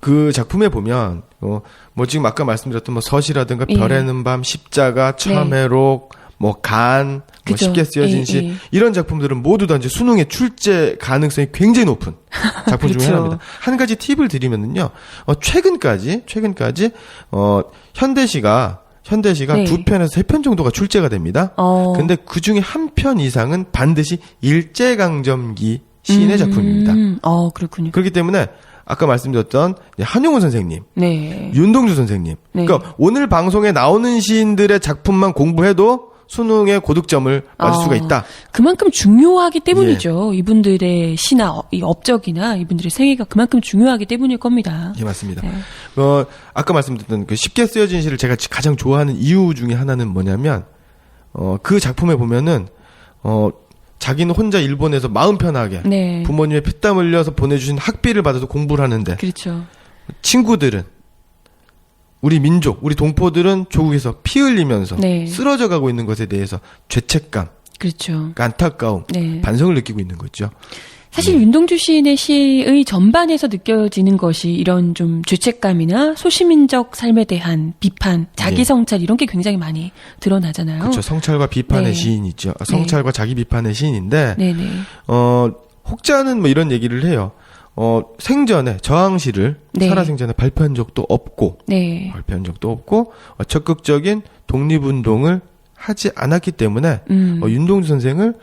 그 작품에 보면 뭐 지금 아까 말씀드렸던 뭐 서시라든가 예. 별에는 밤, 십자가, 참외록, 뭐 간, 뭐 그죠. 쉽게 쓰여진 예, 시 예. 이런 작품들은 모두 다 이제 수능에 출제 가능성이 굉장히 높은 작품 중에 그렇죠. 하나입니다. 한 가지 팁을 드리면은요. 최근까지 현대시가 네. 2편에서 3편 정도가 출제가 됩니다. 근데 그 중에 한 편 이상은 반드시 일제강점기 시인의 작품입니다. 그렇군요. 그렇기 때문에 아까 말씀드렸던 한용운 선생님, 네. 윤동주 선생님. 네. 그러니까 오늘 방송에 나오는 시인들의 작품만 공부해도 수능에 고득점을 맞을 수가 있다. 그만큼 중요하기 때문이죠. 이분들의 시나 이 업적이나 이분들의 생애가 그만큼 중요하기 때문일 겁니다. 예, 맞습니다. 네. 아까 말씀드렸던 그 쉽게 쓰여진 시를 제가 가장 좋아하는 이유 중에 하나는 뭐냐면, 그 작품에 보면은, 자기는 혼자 일본에서 마음 편하게 네. 부모님의 피땀 흘려서 보내주신 학비를 받아서 공부를 하는데 그렇죠. 친구들은 우리 민족, 우리 동포들은 조국에서 피 흘리면서 네. 쓰러져 가고 있는 것에 대해서 죄책감, 그렇죠. 안타까움, 네. 반성을 느끼고 있는 거죠. 사실 윤동주 시인의 시의 전반에서 느껴지는 것이 이런 좀 죄책감이나 소시민적 삶에 대한 비판, 자기 성찰 이런 게 굉장히 많이 드러나잖아요. 그렇죠. 성찰과 비판의 네. 시인이죠. 성찰과 자기 비판의 시인인데, 네네. 혹자는 뭐 이런 얘기를 해요. 생전에 저항시를 네. 살아생전에 발표한 적도 없고, 네. 적극적인 독립운동을 하지 않았기 때문에 윤동주 선생을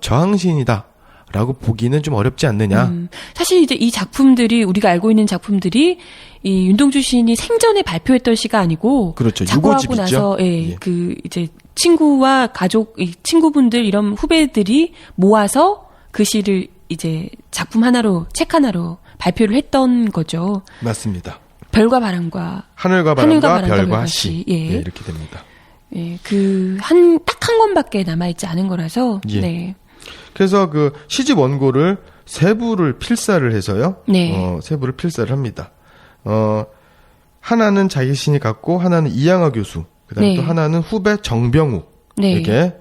저항시인이다. 라고 보기는 좀 어렵지 않느냐. 사실 이제 이 작품들이 우리가 알고 있는 작품들이 이 윤동주 시인이 생전에 발표했던 시가 아니고 그렇죠. 자고하고 유고집 나서 있죠? 예, 예. 그 이제 친구와 가족, 이 친구분들 이런 후배들이 모아서 그 시를 이제 작품 하나로 책 하나로 발표를 했던 거죠. 맞습니다. 별과 바람과 하늘과 바람과 별과 시. 예. 네, 이렇게 됩니다. 예, 그 딱 한 권밖에 남아 있지 않은 거라서 예. 네. 그래서 그 시집 원고를 세 부를 필사를 해서요. 네. 세 부를 필사를 합니다. 하나는 자기 신이 갖고 하나는 이양하 교수, 그다음에 네. 또 하나는 후배 정병욱에게 네.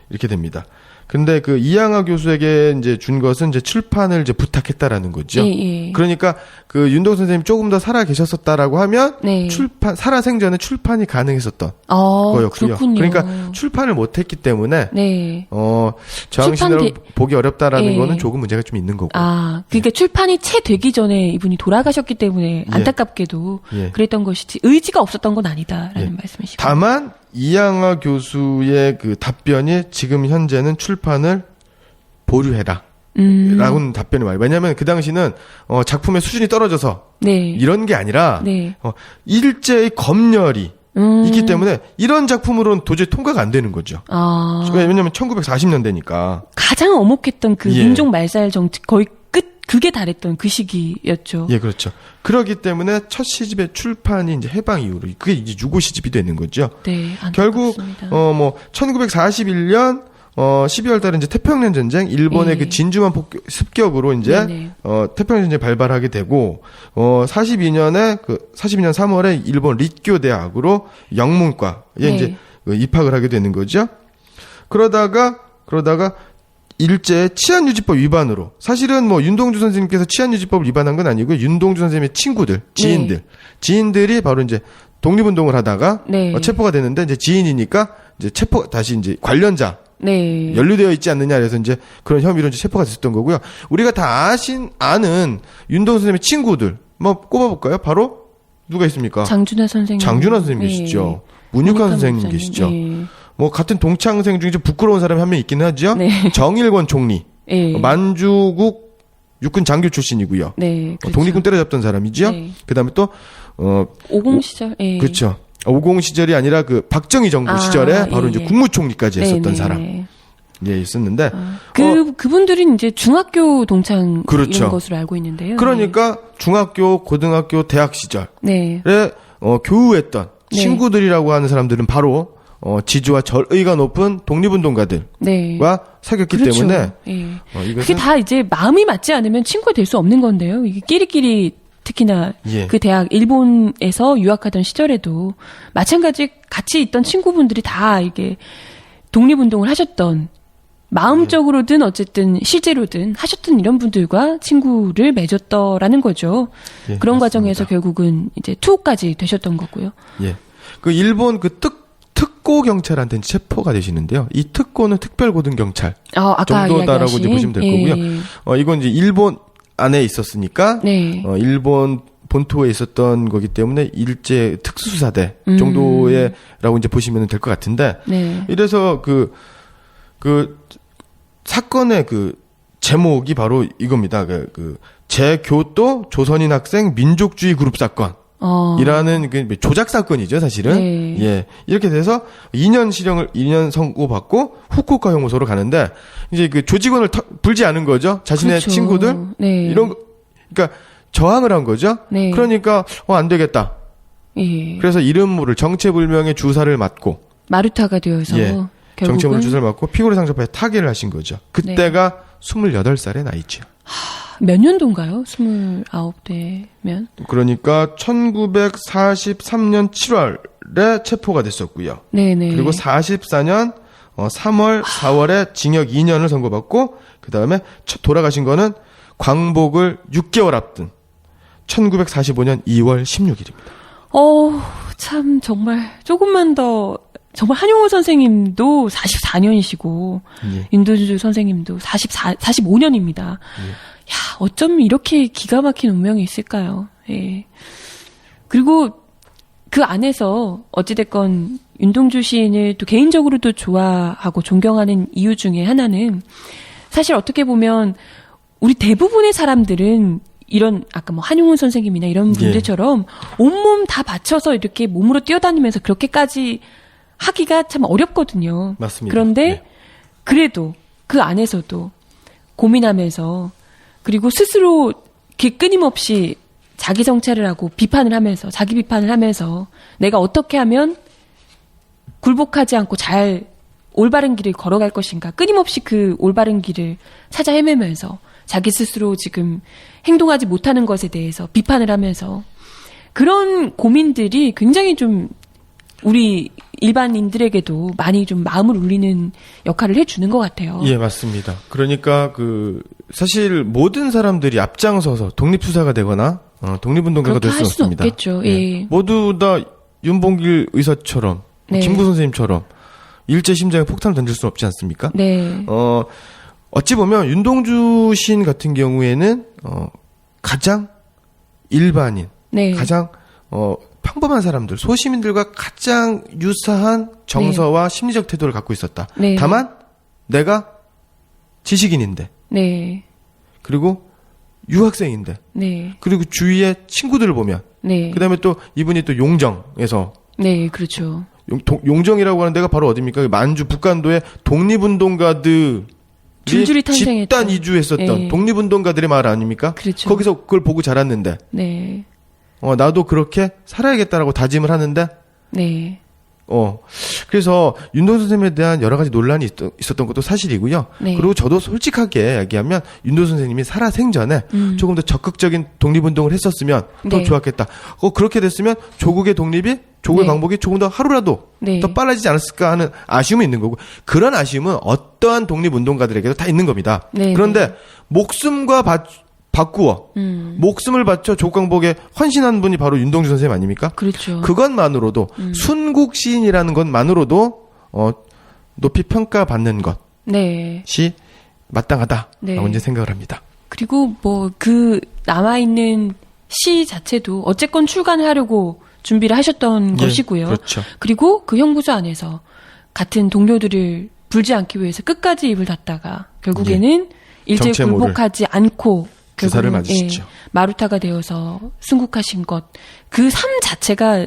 이렇게 됩니다. 근데 그 이양하 교수에게 이제 준 것은 이제 출판을 이제 부탁했다라는 거죠. 예, 예. 그러니까 그 윤동 선생님이 조금 더 살아 계셨었다라고 하면 네. 살아 생전에 출판이 가능했었던 거였고요. 그렇군요. 그러니까 출판을 못했기 때문에 네. 저항신으로 출판 보기 어렵다라는 예. 거는 조금 문제가 좀 있는 거고. 그러니까 출판이 채 되기 전에 이분이 돌아가셨기 때문에 예. 안타깝게도 예. 그랬던 것이지 의지가 없었던 건 아니다라는 예. 말씀이시고. 다만 이양하 교수의 그 답변이 지금 현재는 출판을 보류해라. 라고는 답변이 와요. 왜냐하면 그 당시는 작품의 수준이 떨어져서 네. 이런 게 아니라 네. 일제의 검열이 있기 때문에 이런 작품으로는 도저히 통과가 안 되는 거죠. 왜냐하면 1940년대니까. 가장 엄혹했던 그 예. 민족 말살 정책 거의 극에 달했던 그 시기였죠. 예, 그렇죠. 그렇기 때문에 첫 시집의 출판이 이제 해방 이후로 그게 이제 유고 시집이 되는 거죠. 네. 결국 안타깝습니다. 1941년 12월 달에 이제 태평양 전쟁 일본의 예. 그 진주만 습격으로 이제 네네. 태평양 전쟁 발발하게 되고 42년 3월에 일본 릿교 대학으로 영문과에 네. 이제 입학을 하게 되는 거죠. 그러다가 일제의 치안유지법 위반으로 사실은 뭐 윤동주 선생님께서 치안유지법을 위반한 건 아니고요. 윤동주 선생님의 친구들, 지인들이 바로 이제 독립운동을 하다가 네. 체포가 됐는데 이제 지인이니까 이제 다시 이제 관련자 네. 연루되어 있지 않느냐 그래서 이제 그런 혐의로 이제 체포가 됐었던 거고요. 우리가 다 아는 윤동주 선생님의 친구들 뭐 꼽아볼까요? 바로 누가 있습니까? 장준하 선생님. 장준하 선생님 계시죠. 문육환 선생님 계시죠. 예. 뭐 같은 동창생 중에 좀 부끄러운 사람이 한 명 있긴 하죠. 네. 정일권 총리. 예. 만주국 육군 장교 출신이고요. 네. 그렇죠. 독립군 때려잡던 사람이죠. 네. 그다음에 또 50 시절. 예. 그렇죠. 50 시절이 아니라 그 박정희 정부 시절에 바로 예, 이제 예. 국무총리까지 했었던 네, 네, 사람. 네. 예, 있었는데. 그분들은 이제 중학교 동창 그렇죠. 이런 것으로 알고 있는데요. 그러니까 중학교, 고등학교, 대학 시절에 네. 교우했던 네. 친구들이라고 하는 사람들은 바로 지주와 절의가 높은 독립운동가들과 네. 사귀었기 그렇죠. 때문에 예. 이것은 그게 다 이제 마음이 맞지 않으면 친구가 될 수 없는 건데요. 이게 끼리끼리 특히나 예. 그 대학 일본에서 유학하던 시절에도 마찬가지 같이 있던 친구분들이 다 이게 독립운동을 하셨던 마음적으로든 어쨌든 실제로든 하셨던 이런 분들과 친구를 맺었더라는 거죠. 예, 그런 맞습니다. 과정에서 결국은 이제 투옥까지 되셨던 거고요. 예. 그 일본 그 특고 경찰한테 체포가 되시는데요. 이 특고는 특별고등경찰 아까 정도다라고 이야기하신. 이제 보시면 될 거고요. 이건 이제 일본 안에 있었으니까 네. 일본 본토에 있었던 거기 때문에 일제 특수수사대 정도의라고 이제 보시면 될 것 같은데 네. 이래서 그 사건의 그 제목이 바로 이겁니다. 그 재교도 조선인 학생 민족주의 그룹 사건. 이라는 그 조작 사건이죠, 사실은. 네. 예. 이렇게 돼서 2년 선고받고 후쿠오카 형무소로 가는데 이제 그 조직원을 불지 않은 거죠. 자신의 그렇죠. 친구들 네. 이런 거 그러니까 저항을 한 거죠. 네. 그러니까 안 되겠다. 예. 그래서 이름 모를 정체불명의 주사를 맞고 마루타가 되어서 예. 결국은 정체불명 주사를 맞고 피골의 상처파에 타계를 하신 거죠. 그때가 28살의 나이죠. 몇 년도인가요? 29대면? 그러니까 1943년 7월에 체포가 됐었고요. 네네. 그리고 44년 3월, 4월에 징역 2년을 선고받고 그 다음에 돌아가신 거는 광복을 6개월 앞둔 1945년 2월 16일입니다. 참 정말 조금만 더 정말 한용우 선생님도 44년이시고 예. 윤도주 선생님도 45년입니다. 야, 어쩜 이렇게 기가 막힌 운명이 있을까요? 예. 그리고 그 안에서 어찌됐건 윤동주 시인을 또 개인적으로도 좋아하고 존경하는 이유 중에 하나는 사실 어떻게 보면 우리 대부분의 사람들은 이런 아까 뭐 한용운 선생님이나 이런 분들처럼 온몸 다 바쳐서 이렇게 몸으로 뛰어다니면서 그렇게까지 하기가 참 어렵거든요. 맞습니다. 그런데 네. 그래도 그 안에서도 고민하면서 그리고 스스로 이렇게 끊임없이 자기 성찰을 하고 비판을 하면서 자기 비판을 하면서 내가 어떻게 하면 굴복하지 않고 잘 올바른 길을 걸어갈 것인가 끊임없이 그 올바른 길을 찾아 헤매면서 자기 스스로 지금 행동하지 못하는 것에 대해서 비판을 하면서 그런 고민들이 굉장히 좀 우리 일반인들에게도 많이 좀 마음을 울리는 역할을 해주는 것 같아요. 예, 맞습니다. 그러니까 사실 모든 사람들이 앞장서서 독립수사가 되거나 독립운동가가 될 수는 없습니다. 없겠죠. 예. 모두 다 윤봉길 의사처럼 네. 김구 선생님처럼 일제 심장에 폭탄을 던질 수는 없지 않습니까? 네. 어찌 보면 윤동주 시인 같은 경우에는 가장 일반인, 네. 가장 평범한 사람들, 소시민들과 가장 유사한 정서와 심리적 태도를 갖고 있었다. 네. 다만 내가 지식인인데, 네. 그리고 유학생인데, 네. 그리고 주위의 친구들을 보면, 네. 그다음에 또 이분이 또 용정에서 네, 그렇죠. 용정이라고 하는 데가 바로 어디입니까? 만주 북간도의 독립운동가들이 줄줄이 탄생했던. 집단 이주했었던 네. 독립운동가들의 마을 아닙니까? 그렇죠. 거기서 그걸 보고 자랐는데, 네. 나도 그렇게 살아야겠다라고 다짐을 하는데, 네. 그래서 윤동주 선생님에 대한 여러 가지 논란이 있었던 것도 사실이고요. 네. 그리고 저도 솔직하게 얘기하면 윤동주 선생님이 살아생전에 조금 더 적극적인 독립운동을 했었으면 더 네. 좋았겠다. 그렇게 됐으면 조국의 독립이, 조국의 네. 광복이 조금 더 하루라도 네. 더 빨라지지 않았을까 하는 아쉬움이 있는 거고, 그런 아쉬움은 어떠한 독립운동가들에게도 다 있는 겁니다. 네. 그런데 목숨과 바꾸어 목숨을 바쳐 조광복에 헌신한 분이 바로 윤동주 선생님 아닙니까? 그렇죠. 그것만으로도 순국 시인이라는 것만으로도 높이 평가받는 것이 네. 마땅하다라고 네. 이제 생각을 합니다. 그리고 뭐 그 남아있는 시 자체도 어쨌건 출간을 하려고 준비를 하셨던 것이고요. 그렇죠. 그리고 그 형무소 안에서 같은 동료들을 불지 않기 위해서 끝까지 입을 닫다가 결국에는 일제에 정체모를 굴복하지 않고 주사를 결국은, 맞으시죠. 마루타가 되어서 승국하신 것, 그 삶 자체가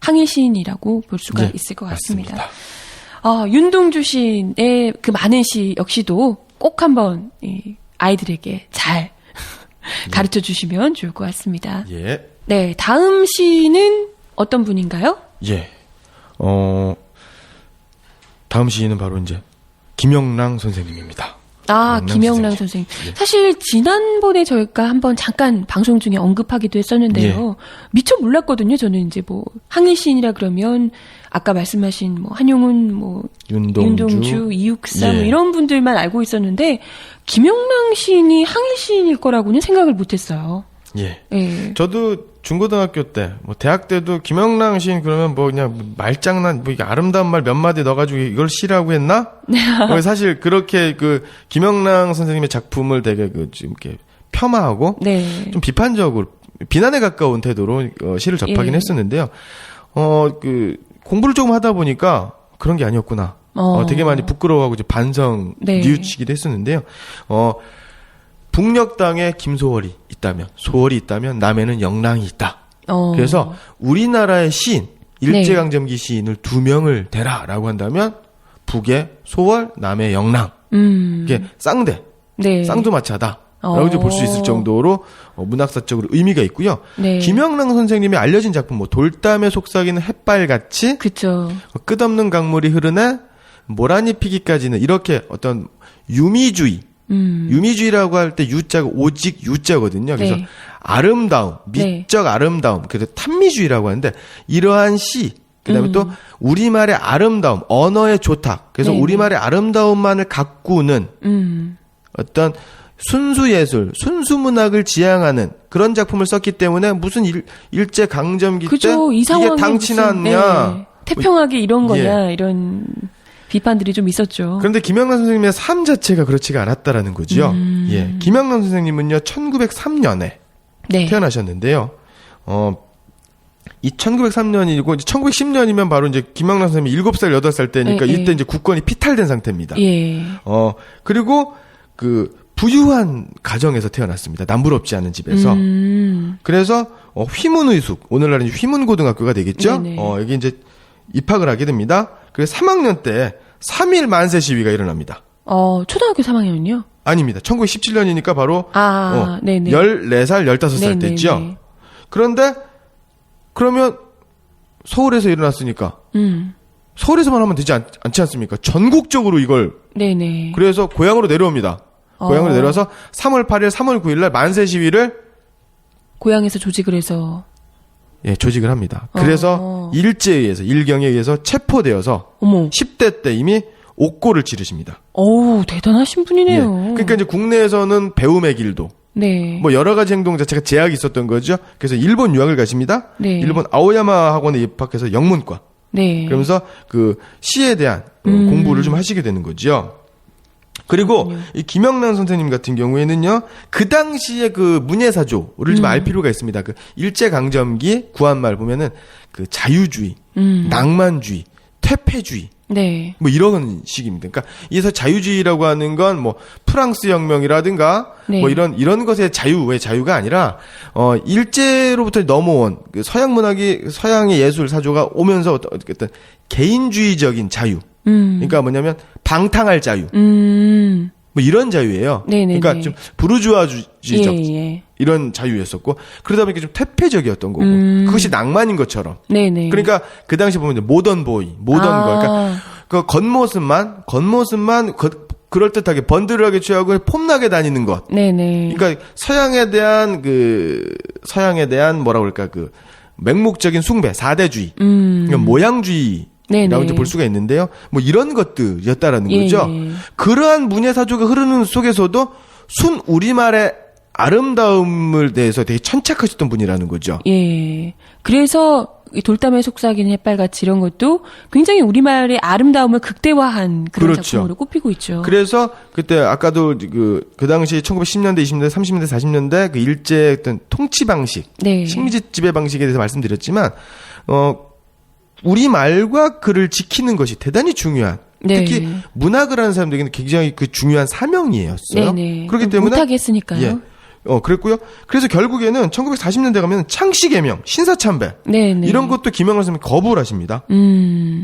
항일 시인이라고 볼 수가 있을 것 같습니다. 맞습니다. 윤동주 시인의 그 많은 시 역시도 꼭 한번 아이들에게 잘 가르쳐 주시면 좋을 것 같습니다. 예. 네, 다음 시는 어떤 분인가요? 예. 다음 시인은 바로 이제 김영랑 선생님입니다. 김영랑 선생님. 예. 사실 지난번에 저희가 한번 잠깐 방송 중에 언급하기도 했었는데요. 미처 몰랐거든요. 저는 이제 뭐 항일 시인이라 그러면 아까 말씀하신 뭐 한용운, 뭐 윤동주, 이육사 뭐 이런 분들만 알고 있었는데 김영랑 시인이 항일 시인일 거라고는 생각을 못했어요. 예. 예. 저도 중고등학교 때, 뭐 대학 때도 김영랑 시인 그러면 뭐 그냥 말장난, 뭐 이게 아름다운 말 몇 마디 넣어가지고 이걸 시라고 했나? 사실 그렇게 그 김영랑 선생님의 작품을 되게 그 좀 이렇게 폄하하고 네. 좀 비판적으로 비난에 가까운 태도로 시를 접하긴 예. 했었는데요. 그 공부를 조금 하다 보니까 그런 게 아니었구나. 되게 많이 부끄러워하고 이제 반성 네. 뉘우치기도 했었는데요. 북녘 땅에 김소월이 있다면, 소월이 있다면 남해는 영랑이 있다. 그래서 우리나라의 시인, 일제강점기 시인을 2명을 대라라고 한다면 북에 소월, 남해 영랑. 이게 쌍대, 네. 쌍두마차다. 라고 볼 수 있을 정도로 문학사적으로 의미가 있고요. 네. 김영랑 선생님의 알려진 작품 뭐 돌담에 속삭이는 햇발같이 그쵸. 끝없는 강물이 흐르네 모란이 피기까지는 이렇게 어떤 유미주의 유미주의라고 할 때 유자가 오직 유자거든요. 그래서 네. 아름다움, 미적 아름다움, 그래서 탐미주의라고 하는데 이러한 시 그다음에 또 우리말의 아름다움, 언어의 조탁. 그래서 네네. 우리말의 아름다움만을 가꾸는 어떤 순수 예술, 순수 문학을 지향하는 그런 작품을 썼기 때문에 무슨 일제 강점기 때 그죠. 이 이게 상황에 당치났냐? 네. 태평하게 이런 거냐 예. 이런 비판들이 좀 있었죠. 그런데 김영란 선생님의 삶 자체가 그렇지가 않았다라는 거죠. 예, 김영란 선생님은요 1903년에 네. 태어나셨는데요. 이 1903년이고 1910년이면 바로 이제 김영란 선생님이 7살, 8살 때니까 네, 이때 네. 이제 국권이 피탈된 상태입니다. 예. 그리고 그 부유한 가정에서 태어났습니다. 남부럽지 않은 집에서. 그래서 휘문의숙, 오늘날은 휘문고등학교가 되겠죠. 네네. 여기 이제 입학을 하게 됩니다. 그래서 3학년 때 3.1 만세 시위가 일어납니다. 초등학교 3학년이요? 아닙니다. 1917년이니까 바로 네네. 14살, 15살 네네네. 때죠. 그런데 그러면 서울에서 일어났으니까 서울에서만 하면 되지 않지 않습니까? 전국적으로 이걸 네네. 그래서 고향으로 내려옵니다. 고향으로 내려와서 3월 8일, 3월 9일 날 만세 시위를 고향에서 조직을 해서 조직을 합니다. 그래서 일제에 의해서 일경에 의해서 체포되어서 어머. 10대 때 이미 옥고를 치르십니다. 어우, 대단하신 분이네요. 그러니까 이제 국내에서는 배움의 길도 네. 뭐 여러 가지 행동 자체가 제약이 있었던 거죠. 그래서 일본 유학을 가십니다. 네. 일본 아오야마 학원에 입학해서 영문과. 네. 그러면서 그 시에 대한 공부를 좀 하시게 되는 거죠. 그리고 이 김영란 선생님 같은 경우에는요, 그 당시에 그 문예사조를 좀 알 필요가 있습니다. 그 일제강점기 구한말 보면은 그 자유주의, 낭만주의, 퇴폐주의, 네. 뭐 이런 식입니다. 그러니까 이에서 자유주의라고 하는 건 뭐 프랑스 혁명이라든가 네. 뭐 이런 것의 자유의 자유가 아니라 일제로부터 넘어온 그 서양 문학이 서양의 예술 사조가 오면서 어떤 개인주의적인 자유. 그러니까 뭐냐면 방탕할 자유. 뭐 이런 자유예요. 네네네. 그러니까 좀 부르주아주의적 예. 이런 자유였었고 그러다 보니까 좀 퇴폐적이었던 거고 그것이 낭만인 것처럼. 네네. 그러니까 그 당시 보면 이제 모던 보이, 거. 그러니까 그 겉모습만 그럴듯하게 번들하게 취하고 폼나게 다니는 것. 네네. 그러니까 서양에 대한 뭐라 그럴까 그 맹목적인 숭배, 사대주의, 그러니까 모양주의. 라고 이제 볼 수가 있는데요. 뭐 이런 것들이었다라는 거죠. 그러한 문예사조가 흐르는 속에서도 순 우리말의 아름다움을 대해서 되게 천착하셨던 분이라는 거죠. 예. 그래서 이 돌담에 속삭이는 햇발같이 이런 것도 굉장히 우리말의 아름다움을 극대화한 그런 그렇죠. 작품으로 꼽히고 있죠. 그래서 그때 아까도 그 당시 1910년대, 20년대, 30년대, 40년대 그 일제 어떤 통치 방식, 네. 식민지 지배 방식에 대해서 말씀드렸지만 우리말과 글을 지키는 것이 대단히 중요한. 네. 특히 문학을 하는 사람들에게는 굉장히 그 중요한 사명이었어요. 네네. 그렇기 때문에 못하게 했으니까요. 예. 그랬고요. 그래서 결국에는 1940년대 가면 창씨개명, 신사참배 네네. 이런 것도 김영란 선생님이 거부를 하십니다.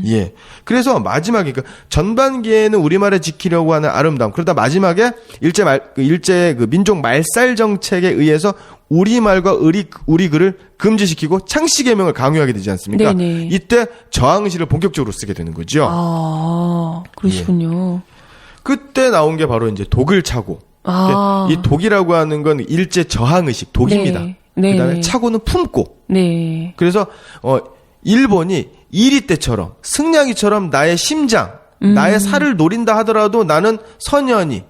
예. 그래서 마지막에 그 전반기에는 우리말을 지키려고 하는 아름다움. 그러다 마지막에 일제 그 민족 말살 정책에 의해서 우리말과 우리 글을 금지시키고 창씨개명을 강요하게 되지 않습니까? 네네. 이때 저항시를 본격적으로 쓰게 되는 거죠. 그러시군요. 그때 나온 게 바로 이제 독을 차고. 이 독이라고 하는 건 일제 저항의식, 독입니다. 네. 그다음에 네. 차고는 품고. 네. 그래서 일본이 이리 때처럼 승냥이처럼 나의 심장, 나의 살을 노린다 하더라도 나는 선연히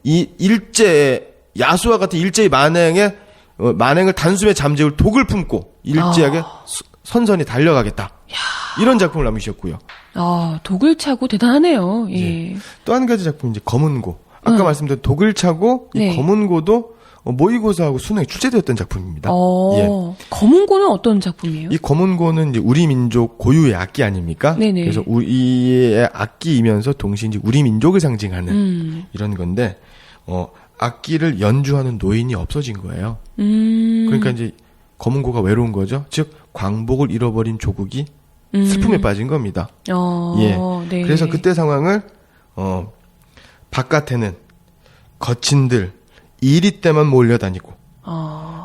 이 일제의 야수와 같은 일제의 만행에 만행을 단숨에 잠재울 독을 품고 일제하게 선선히 달려가겠다. 이런 작품을 남기셨고요. 독을 차고 대단하네요. 예. 또 한 가지 작품 이제 검은고. 아까 말씀드린 독을 차고 이 네. 검은고도 모의고사하고 수능에 출제되었던 작품입니다. 예. 검은고는 어떤 작품이에요? 이 검은고는 이제 우리 민족 고유의 악기 아닙니까? 네네. 그래서 우리의 악기이면서 동시에 이제 우리 민족을 상징하는 이런 건데, 악기를 연주하는 노인이 없어진 거예요. 그러니까 이제 검은고가 외로운 거죠. 즉 광복을 잃어버린 조국이 슬픔에 빠진 겁니다. 예. 네. 그래서 그때 상황을 바깥에는 거친들 이리 때만 몰려다니고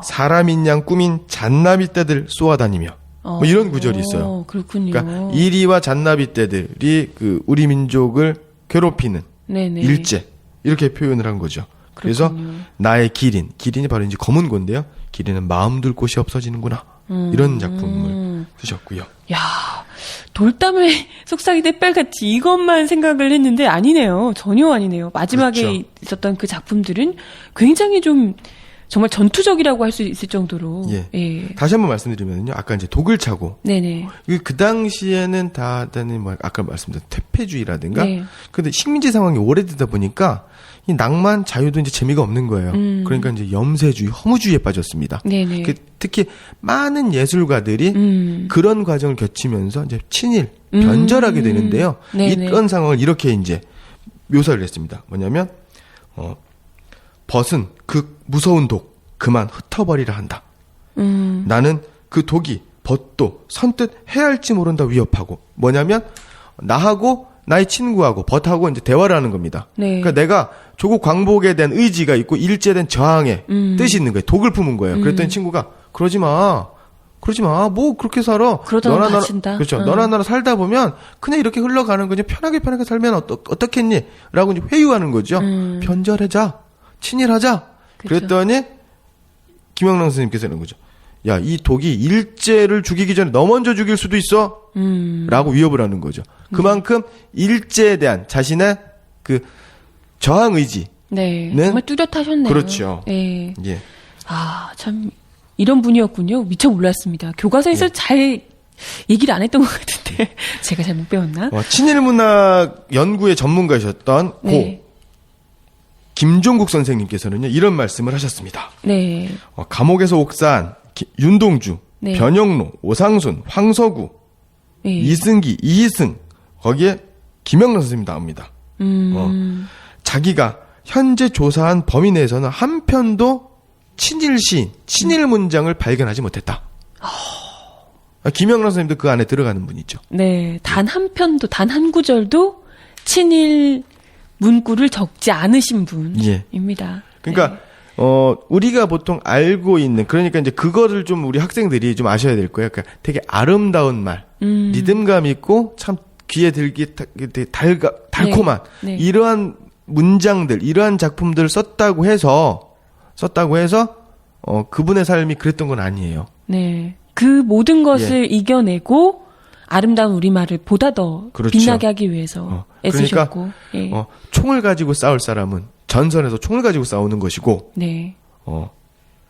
사람인 양 꾸민 잔나비 떼들 쏘아다니며 뭐 이런 구절이 있어요. 그렇군요. 그러니까 이리와 잔나비 떼들이 그 우리 민족을 괴롭히는 네네. 일제 이렇게 표현을 한 거죠. 그래서 그렇군요. 나의 기린이 바로 이제 검은고인데요. 기린은 마음 둘 곳이 없어지는구나. 이런 작품을 쓰셨고요. 야, 돌담의 속삭이 때빨같이 이것만 생각을 했는데 아니네요. 전혀 아니네요. 마지막에 그렇죠. 있었던 그 작품들은 굉장히 좀 정말 전투적이라고 할 수 있을 정도로. 예. 다시 한번 말씀드리면요. 아까 이제 독을 차고. 네네. 그 당시에는 다들 뭐 아까 말씀드린 퇴폐주의라든가. 네. 근데 식민지 상황이 오래되다 보니까 이 낭만 자유도 이제 재미가 없는 거예요. 그러니까 이제 염세주의, 허무주의에 빠졌습니다. 네네. 특히 많은 예술가들이 그런 과정을 거치면서 이제 친일, 변절하게 되는데요. 네네. 이런 상황을 이렇게 이제 묘사를 했습니다. 뭐냐면, 벗은 그 무서운 독 그만 흩어버리라 한다. 나는 그 독이 벗도 선뜻 해할지 모른다 위협하고 뭐냐면 나하고 나의 친구하고 벗하고 이제 대화를 하는 겁니다. 네. 그러니까 내가 조국 광복에 대한 의지가 있고 일제에 대한 저항의 뜻이 있는 거예요. 독을 품은 거예요. 그랬더니 친구가 그러지 마. 뭐 그렇게 살아. 그러다가 다친다. 그렇죠. 너나 나나 살다 보면 그냥 이렇게 흘러가는 거지. 편하게 살면 어떻겠니? 라고 이제 회유하는 거죠. 변절하자. 친일하자. 그쵸. 그랬더니 김영랑 선생님께서 이런 거죠. 야, 이 독이 일제를 죽이기 전에 너 먼저 죽일 수도 있어. 라고 위협을 하는 거죠. 그만큼 일제에 대한 자신의 그 저항 의지. 네. 정말 뚜렷하셨네요. 그렇죠. 예. 예. 참 이런 분이었군요. 미처 몰랐습니다. 교과서에서 잘 얘기를 안 했던 것 같은데 제가 잘 못 배웠나? 친일문학 연구의 전문가이셨던 네. 김종국 선생님께서는요 이런 말씀을 하셨습니다. 네. 감옥에서 옥산 윤동주, 네. 변영로, 오상순, 황서구, 네. 이승기, 이희승 거기에 김영란 선생님 나옵니다. 자기가 현재 조사한 범위 내에서는 한 편도 친일 시인, 친일 문장을 발견하지 못했다. 김영란 선생님도 그 안에 들어가는 분이죠. 네. 단 한 편도, 단 한 구절도 친일 문구를 적지 않으신 분입니다. 그러니까 네. 우리가 보통 알고 있는 그러니까 이제 그거를 좀 우리 학생들이 좀 아셔야 될 거예요. 그러니까 되게 아름다운 말, 리듬감 있고 참 귀에 들기 되게 달콤한 네. 네. 이러한 문장들, 이러한 작품들을 썼다고 해서 그분의 삶이 그랬던 건 아니에요. 네. 그 모든 것을 이겨내고 아름다운 우리말을 보다 더 그렇죠. 빛나게 하기 위해서 애쓰셨고. 그러니까 총을 가지고 싸울 사람은 전선에서 총을 가지고 싸우는 것이고, 네.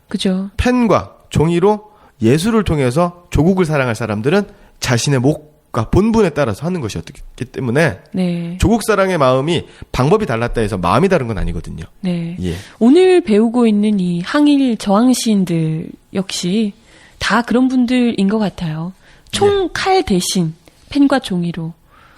그죠. 펜과 종이로 예술을 통해서 조국을 사랑할 사람들은 자신의 목과 본분에 따라서 하는 것이었기 때문에 네. 조국 사랑의 마음이 방법이 달랐다 해서 마음이 다른 건 아니거든요. 네. 예. 오늘 배우고 있는 이 항일 저항 시인들 역시 다 그런 분들인 것 같아요. 총, 칼 대신 펜과 종이로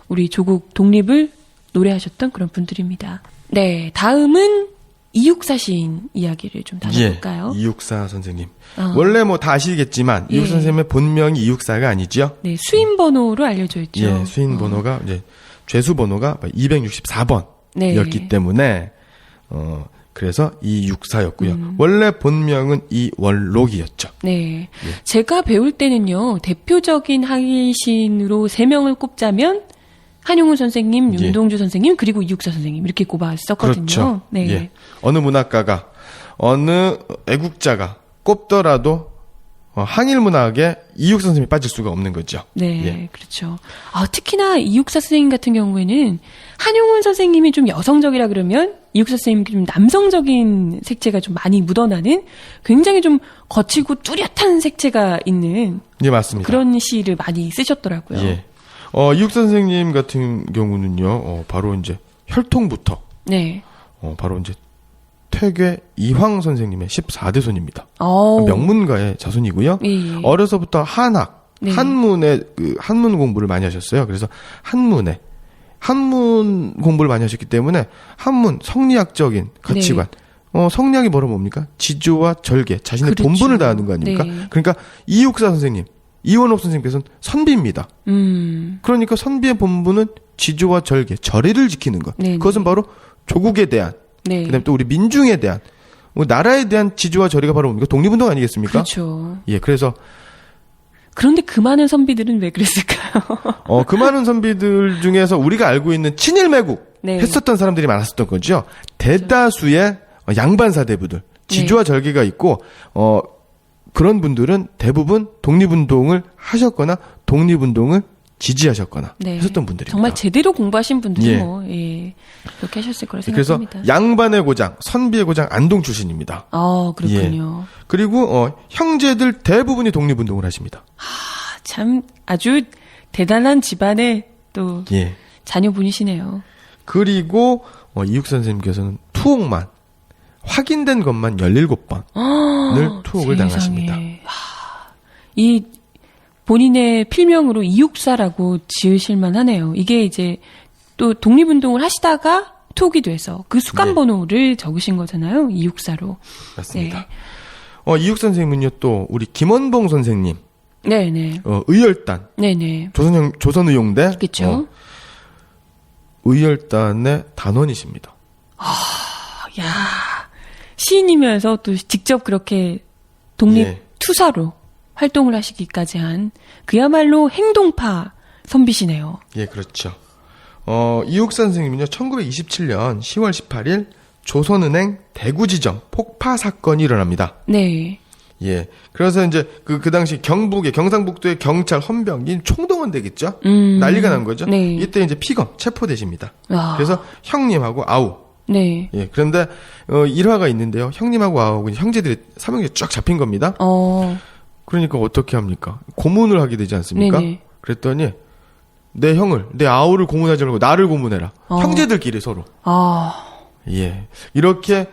우리 조국 독립을 노래하셨던 그런 분들입니다. 네, 다음은 이육사 시인 이야기를 좀 다뤄볼까요? 이육사 선생님. 원래 뭐 다 아시겠지만 이육사 선생님의 본명이 이육사가 아니죠. 네, 수인 번호로 알려져 있죠. 예, 수인 번호가 이제 죄수 번호가 264번이었기 때문에 그래서 이육사였고요. 원래 본명은 이월록이었죠. 네. 제가 배울 때는요, 대표적인 항일 시인으로 3명을 꼽자면 한용운 선생님, 윤동주 선생님, 그리고 이육사 선생님 이렇게 꼽았었거든요. 그렇죠. 네. 예. 어느 문학가가, 어느 애국자가 꼽더라도 항일 문학에 이육사 선생님이 빠질 수가 없는 거죠. 네, 예. 그렇죠. 특히나 이육사 선생님 같은 경우에는 한용운 선생님이 좀 여성적이라 그러면 이육사 선생님이 좀 남성적인 색채가 좀 많이 묻어나는 굉장히 좀 거칠고 뚜렷한 색채가 있는 예, 맞습니다. 그런 시를 많이 쓰셨더라고요. 예. 이육사 선생님 같은 경우는요, 바로 이제 혈통부터, 네. 바로 이제 퇴계 이황 선생님의 14대 손입니다. 어. 명문가의 자손이고요. 예, 예. 어려서부터 한학, 네. 한문의 한문 공부를 많이 하셨어요. 그래서 한문 공부를 많이 하셨기 때문에 한문 성리학적인 가치관, 성리학이 뭡니까? 지조와 절개, 자신의 그렇죠. 본분을 다하는 거 아닙니까? 네. 그러니까 이육사 선생님, 이원옥 선생님께서는 선비입니다. 그러니까 선비의 본분은 지조와 절개, 절의를 지키는 것. 네, 그것은 바로 조국에 대한, 네. 그다음에 또 우리 민중에 대한, 나라에 대한 지조와 절의가 바로 뭡니까? 독립운동 아니겠습니까? 그렇죠. 예, 그래서 그런데 그 많은 선비들은 왜 그랬을까요? 그 많은 선비들 중에서 우리가 알고 있는 친일매국 네. 했었던 사람들이 많았었던 거죠. 대다수의 양반 사대부들, 지조와 절개가 있고 그런 분들은 대부분 독립운동을 하셨거나 독립운동을 지지하셨거나 네. 했었던 분들입니다. 정말 제대로 공부하신 분들이 예. 그렇게 하셨을 거라 그래서 생각합니다. 양반의 고장, 선비의 고장 안동 출신입니다. 그렇군요. 그리고 형제들 대부분이 독립운동을 하십니다. 참 아주 대단한 집안의 또 예. 자녀분이시네요. 그리고 이육 선생님께서는 투옥만 확인된 것만 17번을 투옥을 당하십니다. 이 본인의 필명으로 이육사라고 지으실만 하네요. 이게 이제 또 독립운동을 하시다가 투옥이 돼서 그 수감번호를 적으신 거잖아요. 이육사로. 맞습니다. 이육 선생님은요, 또 우리 김원봉 선생님, 네네. 의열단, 네네. 조선의용대, 그렇죠. 의열단의 단원이십니다. 야 시인이면서 또 직접 그렇게 독립 예. 투사로 활동을 하시기까지 한 그야말로 행동파 선비시네요. 예, 그렇죠. 이육 선생님은요, 1927년 10월 18일 조선은행 대구지점 폭파 사건이 일어납니다. 네. 예. 그래서 이제 그 당시 경상북도의 경찰 헌병이 총동원 되겠죠? 난리가 난 거죠? 네. 이때 이제 피검, 체포되십니다. 와. 그래서 형님하고 아우. 네. 예. 그런데, 일화가 있는데요. 형님하고 아우하고 형제들이 사명이 쫙 잡힌 겁니다. 그러니까 어떻게 합니까? 고문을 하게 되지 않습니까? 네네. 그랬더니, 내 아우를 고문하지 말고 나를 고문해라. 형제들끼리 서로. 예. 이렇게,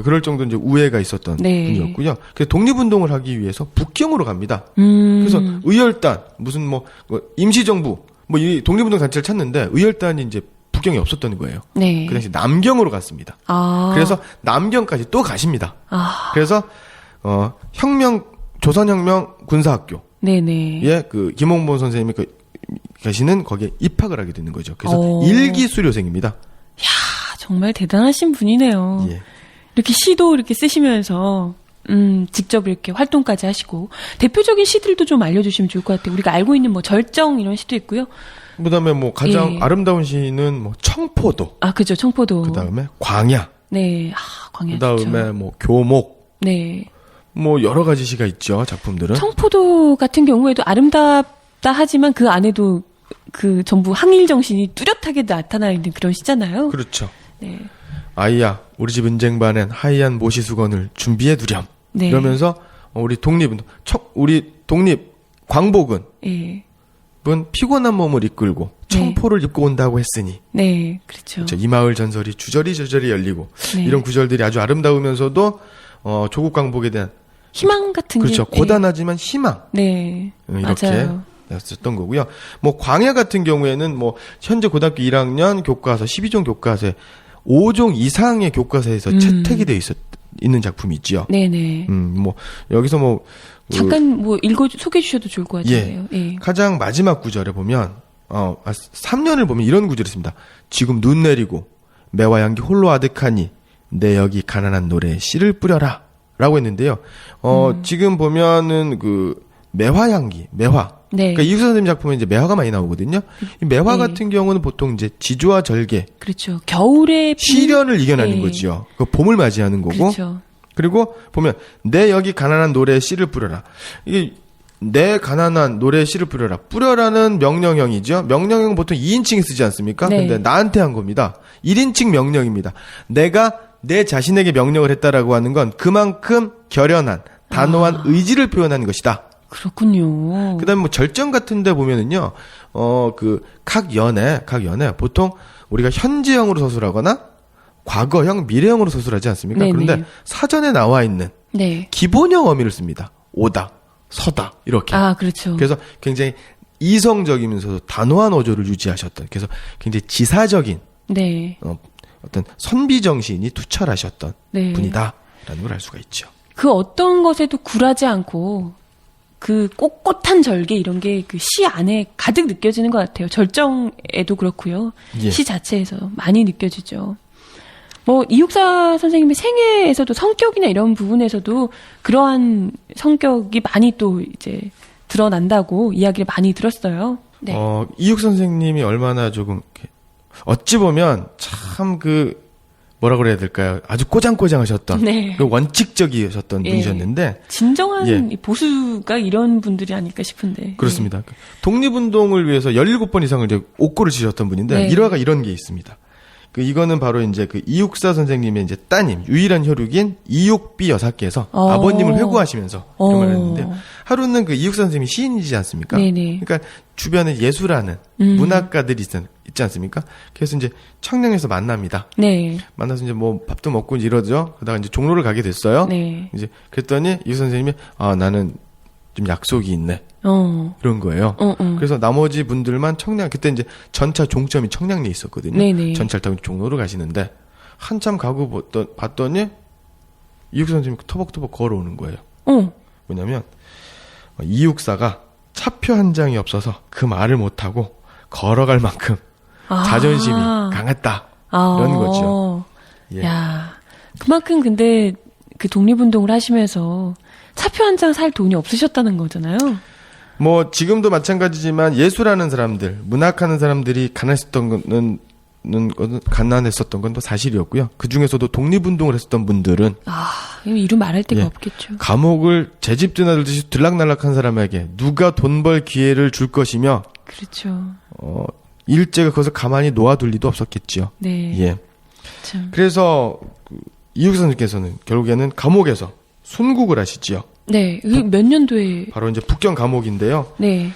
그럴 정도 이제 우애가 있었던 네. 분이었고요. 그래서 독립운동을 하기 위해서 북경으로 갑니다. 그래서 의열단, 무슨 임시정부, 이 독립운동 단체를 찾는데 의열단이 이제 북경에 없었던 거예요. 네. 그 당시 남경으로 갔습니다. 그래서 남경까지 또 가십니다. 그래서, 조선혁명 군사학교. 네네. 예, 김홍범 선생님이 계시는 거기에 입학을 하게 되는 거죠. 그래서 오. 일기 수료생입니다. 정말 대단하신 분이네요. 예. 이렇게 시도 이렇게 쓰시면서 직접 이렇게 활동까지 하시고 대표적인 시들도 좀 알려주시면 좋을 것 같아요. 우리가 알고 있는 절정 이런 시도 있고요. 그다음에 가장 예. 아름다운 시는 청포도. 그죠. 청포도. 그다음에 광야. 네. 광야. 그다음에 교목. 네. 여러 가지 시가 있죠. 작품들은. 청포도 같은 경우에도 아름답다 하지만 그 안에도 전부 항일 정신이 뚜렷하게 나타나 있는 그런 시잖아요. 그렇죠. 네. 아이야, 우리 집 은쟁반엔 하얀 모시수건을 준비해 두렴. 네. 이러면서 우리 독립 광복은 예. 피곤한 몸을 이끌고 청포를 입고 온다고 했으니. 네, 그렇죠. 이 마을 전설이 주저리 열리고 네. 이런 구절들이 아주 아름다우면서도 조국 광복에 대한 희망 같은 그렇죠. 게 고단하지만 희망. 네. 이렇게 맞아요. 였었던 거고요. 광야 같은 경우에는 현재 고등학교 1학년 교과서 12종 교과서에 5종 이상의 교과서에서 채택이 되어 있는 작품이 있죠. 네네. 여기서 잠깐 소개해 주셔도 좋을 것 같은데요. 예. 가장 마지막 구절에 보면 3년을 보면 이런 구절이 있습니다. 지금 눈 내리고 매화 향기 홀로 아득하니 내 여기 가난한 노래에 씨를 뿌려라 라고 했는데요. 지금 보면은 매화 향기, 매화. 네. 그러니까 이육 선생님 작품에 이제 매화가 많이 나오거든요. 이 매화 네. 같은 경우는 보통 이제 지조와 절개, 그렇죠. 겨울에 시련을 이겨내는 네. 거죠. 봄을 맞이하는 거고. 그렇죠. 그리고 보면 내 여기 가난한 노래에 씨를 뿌려라. 이게 내 가난한 노래에 씨를 뿌려라. 뿌려라는 명령형이죠. 명령형 보통 2인칭이 쓰지 않습니까? 네. 근데 나한테 한 겁니다. 1인칭 명령입니다. 내가 내 자신에게 명령을 했다라고 하는 건 그만큼 결연한 단호한 의지를 표현하는 것이다. 그렇군요. 그다음에 뭐 절정 같은 데 보면은요. 그 각 연애 보통 우리가 현재형으로 서술하거나 과거형, 미래형으로 서술하지 않습니까? 네네. 그런데 사전에 나와 있는 네. 기본형 어미를 씁니다. 오다, 서다 이렇게. 아, 그렇죠. 그래서 굉장히 이성적이면서도 단호한 어조를 유지하셨던, 그래서 굉장히 지사적인 네. 어떤 선비 정신이 투철하셨던 네. 분이다라는 걸 알 수가 있죠. 그 어떤 것에도 굴하지 않고 그 꼿꼿한 절개 이런 게 그 시 안에 가득 느껴지는 것 같아요. 절정에도 그렇고요. 예. 시 자체에서 많이 느껴지죠. 뭐 이육사 선생님의 생애에서도 성격이나 이런 부분에서도 그러한 성격이 많이 또 이제 드러난다고 이야기를 많이 들었어요. 네. 이육 선생님이 얼마나 조금 이렇게 어찌 보면 참 뭐라 그래야 될까요? 아주 꼬장꼬장하셨던, 네. 원칙적이셨던 예. 분이셨는데, 진정한 예. 이 보수가 이런 분들이 아닐까 싶은데. 그렇습니다. 독립운동을 위해서 17번 이상을 이제 옥고를 치셨던 분인데, 네. 일화가 이런 게 있습니다. 이거는 바로 이제 이육사 선생님의 이제 따님, 유일한 혈육인 이육비 여사께서 아버님을 회고하시면서 이런 말을 했는데요. 하루는 이육사 선생님이 시인이지 않습니까? 네네. 그러니까 주변에 예술하는 문학가들이 있지 않습니까? 그래서 이제 청량에서 만납니다. 네. 만나서 이제 뭐 밥도 먹고 이러죠. 그러다가 이제 종로를 가게 됐어요. 네. 이제 그랬더니 이육사 선생님이 나는 좀 약속이 있네. 이런 거예요. 그래서 나머지 분들만 청량, 그때 이제 전차 종점이 청량리에 있었거든요. 네네. 전차를 타고 종로를 가시는데 한참 가고 봤더니 이육사 선생님이 터벅터벅 걸어오는 거예요. 뭐냐면 이육사가 차표 한 장이 없어서 그 말을 못하고 걸어갈 만큼 자존심이 강했다. 이런 거죠. 예. 야, 그만큼 근데 그 독립운동을 하시면서 차표 한 장 살 돈이 없으셨다는 거잖아요. 뭐 지금도 마찬가지지만 예술하는 사람들, 문학하는 사람들이 가난했었던 건 또 사실이었고요. 그 중에서도 독립운동을 했었던 분들은 이루 말할 데가 예, 없겠죠. 감옥을 제집 드나들듯이 들락날락한 사람에게 누가 돈 벌 기회를 줄 것이며, 그렇죠. 일제가 거기서 가만히 놓아둘 리도 없었겠죠. 네. 예. 참. 그래서 이육사 선생님께서는 결국에는 감옥에서 순국을 하시지요. 네. 이게 몇 년도에? 바로 이제 북경 감옥인데요. 네.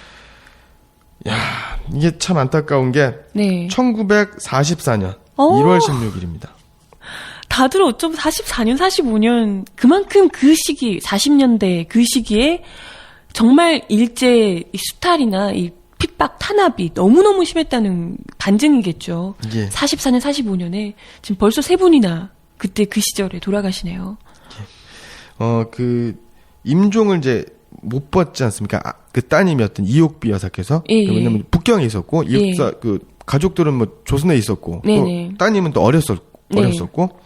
이게 참 안타까운 게 네. 1944년 1월 16일입니다. 다들 어쩜 44년, 45년 그만큼 그 시기 40년대 그 시기에 정말 일제 이 수탈이나 이 핍박 탄압이 너무너무 심했다는 반증이겠죠. 예. 44년, 45년에 지금 벌써 3분이나 그때 그 시절에 돌아가시네요. 임종을 이제 못 받지 않습니까? 그 따님이었던 이옥비 여사께서. 예, 예. 왜냐면 북경에 있었고, 이육사, 가족들은 뭐 조선에 있었고, 네네. 또 따님은 또 어렸었고,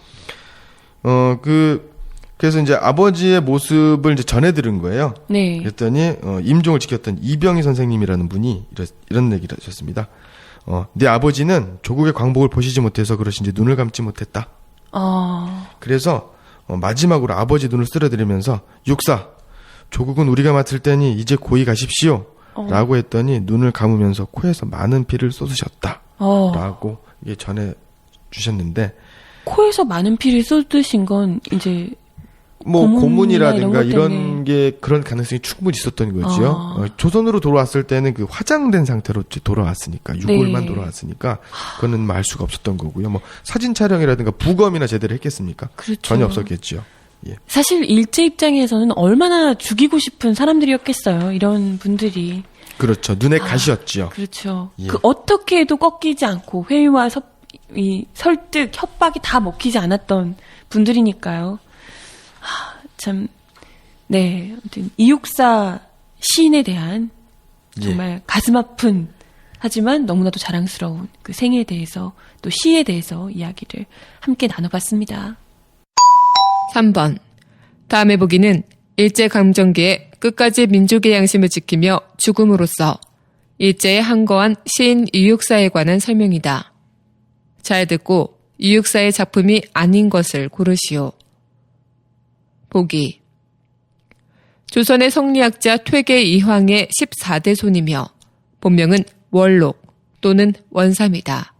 그래서 이제 아버지의 모습을 이제 전해 들은 거예요. 네. 그랬더니, 임종을 지켰던 이병희 선생님이라는 분이 이런 얘기를 하셨습니다. 네 아버지는 조국의 광복을 보시지 못해서 그러신지 눈을 감지 못했다. 그래서, 마지막으로 아버지 눈을 쓸어드리면서, 육사, 조국은 우리가 맡을 때니 이제 고이 가십시오. 라고 했더니 눈을 감으면서 코에서 많은 피를 쏟으셨다. 라고 이게 전해 주셨는데. 코에서 많은 피를 쏟으신 건 이제 뭐 고문이라든가 이런 이런 게 그런 가능성이 충분히 있었던 거지요. 조선으로 돌아왔을 때는 그 화장된 상태로 돌아왔으니까 6월만 네. 돌아왔으니까 그거는 알 수가 없었던 거고요. 뭐 사진 촬영이라든가 부검이나 제대로 했겠습니까? 그렇죠. 전혀 없었겠죠. 예. 사실 일제 입장에서는 얼마나 죽이고 싶은 사람들이었겠어요. 이런 분들이. 그렇죠. 눈에 가시였지요. 그렇죠. 예. 그 어떻게 해도 꺾이지 않고 회유와 설득, 협박이 다 먹히지 않았던 분들이니까요. 참, 네. 아무튼 이육사 시인에 대한 정말 가슴 아픈 하지만 너무나도 자랑스러운 그 생에 대해서 또 시에 대해서 이야기를 함께 나눠봤습니다. 3번. 다음에 보기는 일제강점기에 끝까지 민족의 양심을 지키며 죽음으로써 일제의 항거한 시인 이육사에 관한 설명이다. 잘 듣고 이육사의 작품이 아닌 것을 고르시오. 보기. 조선의 성리학자 퇴계 이황의 14대 손이며 본명은 월록 또는 원삼이다.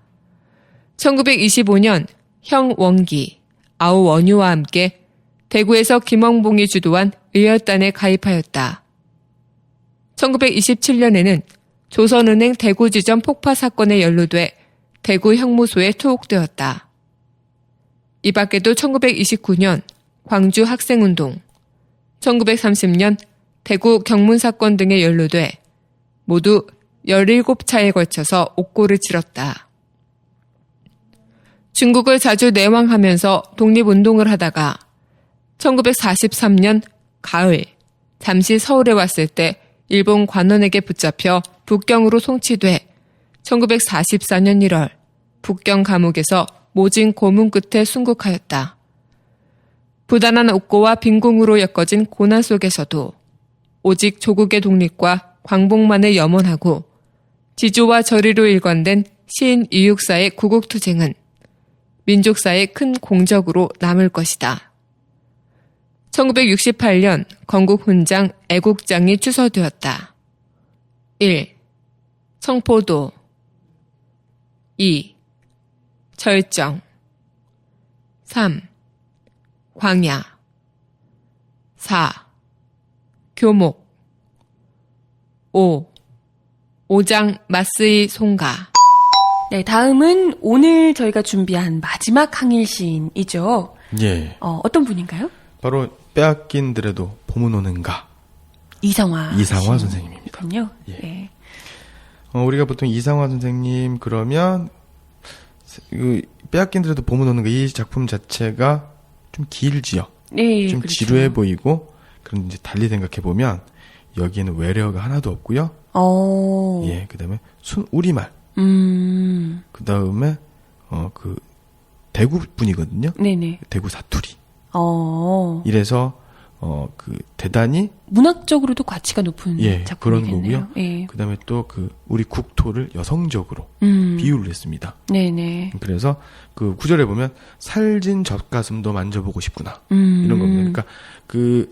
1925년 형 원기, 아우 원유와 함께 대구에서 김원봉이 주도한 의열단에 가입하였다. 1927년에는 조선은행 대구지점 폭파 사건에 연루돼 대구 형무소에 투옥되었다. 이 밖에도 1929년 광주 학생운동, 1930년 대구 경문사건 등에 연루돼 모두 17차에 걸쳐서 옥고를 치렀다. 중국을 자주 내왕하면서 독립운동을 하다가 1943년 가을 잠시 서울에 왔을 때 일본 관원에게 붙잡혀 북경으로 송치돼 1944년 1월 북경 감옥에서 모진 고문 끝에 순국하였다. 부단한 옥고와 빈궁으로 엮어진 고난 속에서도 오직 조국의 독립과 광복만을 염원하고 지조와 저리로 일관된 시인 이육사의 구국투쟁은 민족사의 큰 공적으로 남을 것이다. 1968년 건국훈장 애국장이 추서되었다. 1. 청포도 2. 철정 3. 광야 4. 교목 5. 오장 마스의 송가. 네, 다음은 오늘 저희가 준비한 마지막 항일 시인이죠. 예. 어떤 분인가요? 바로 빼앗긴들에도 봄은 오는가. 이상화 선생님입니다. 그렇군요. 예. 네. 우리가 보통 이상화 선생님 그러면 그 빼앗긴들에도 봄은 오는가 이 작품 자체가 좀 길지요. 네, 좀 그렇죠. 지루해 보이고 그런데 이제 달리 생각해 보면 여기에는 외래어가 하나도 없고요. 예, 그다음에 순 우리말. 그다음에 그 대구 분이거든요. 네네. 대구 사투리. 이래서 그 대단히 문학적으로도 가치가 높은 예, 작품이겠네요. 그런 거고요. 예. 그다음에 또 그 우리 국토를 여성적으로 비유를 했습니다. 네네. 그래서 그 구절에 보면 살진 젖가슴도 만져보고 싶구나. 이런 겁니다. 그러니까 그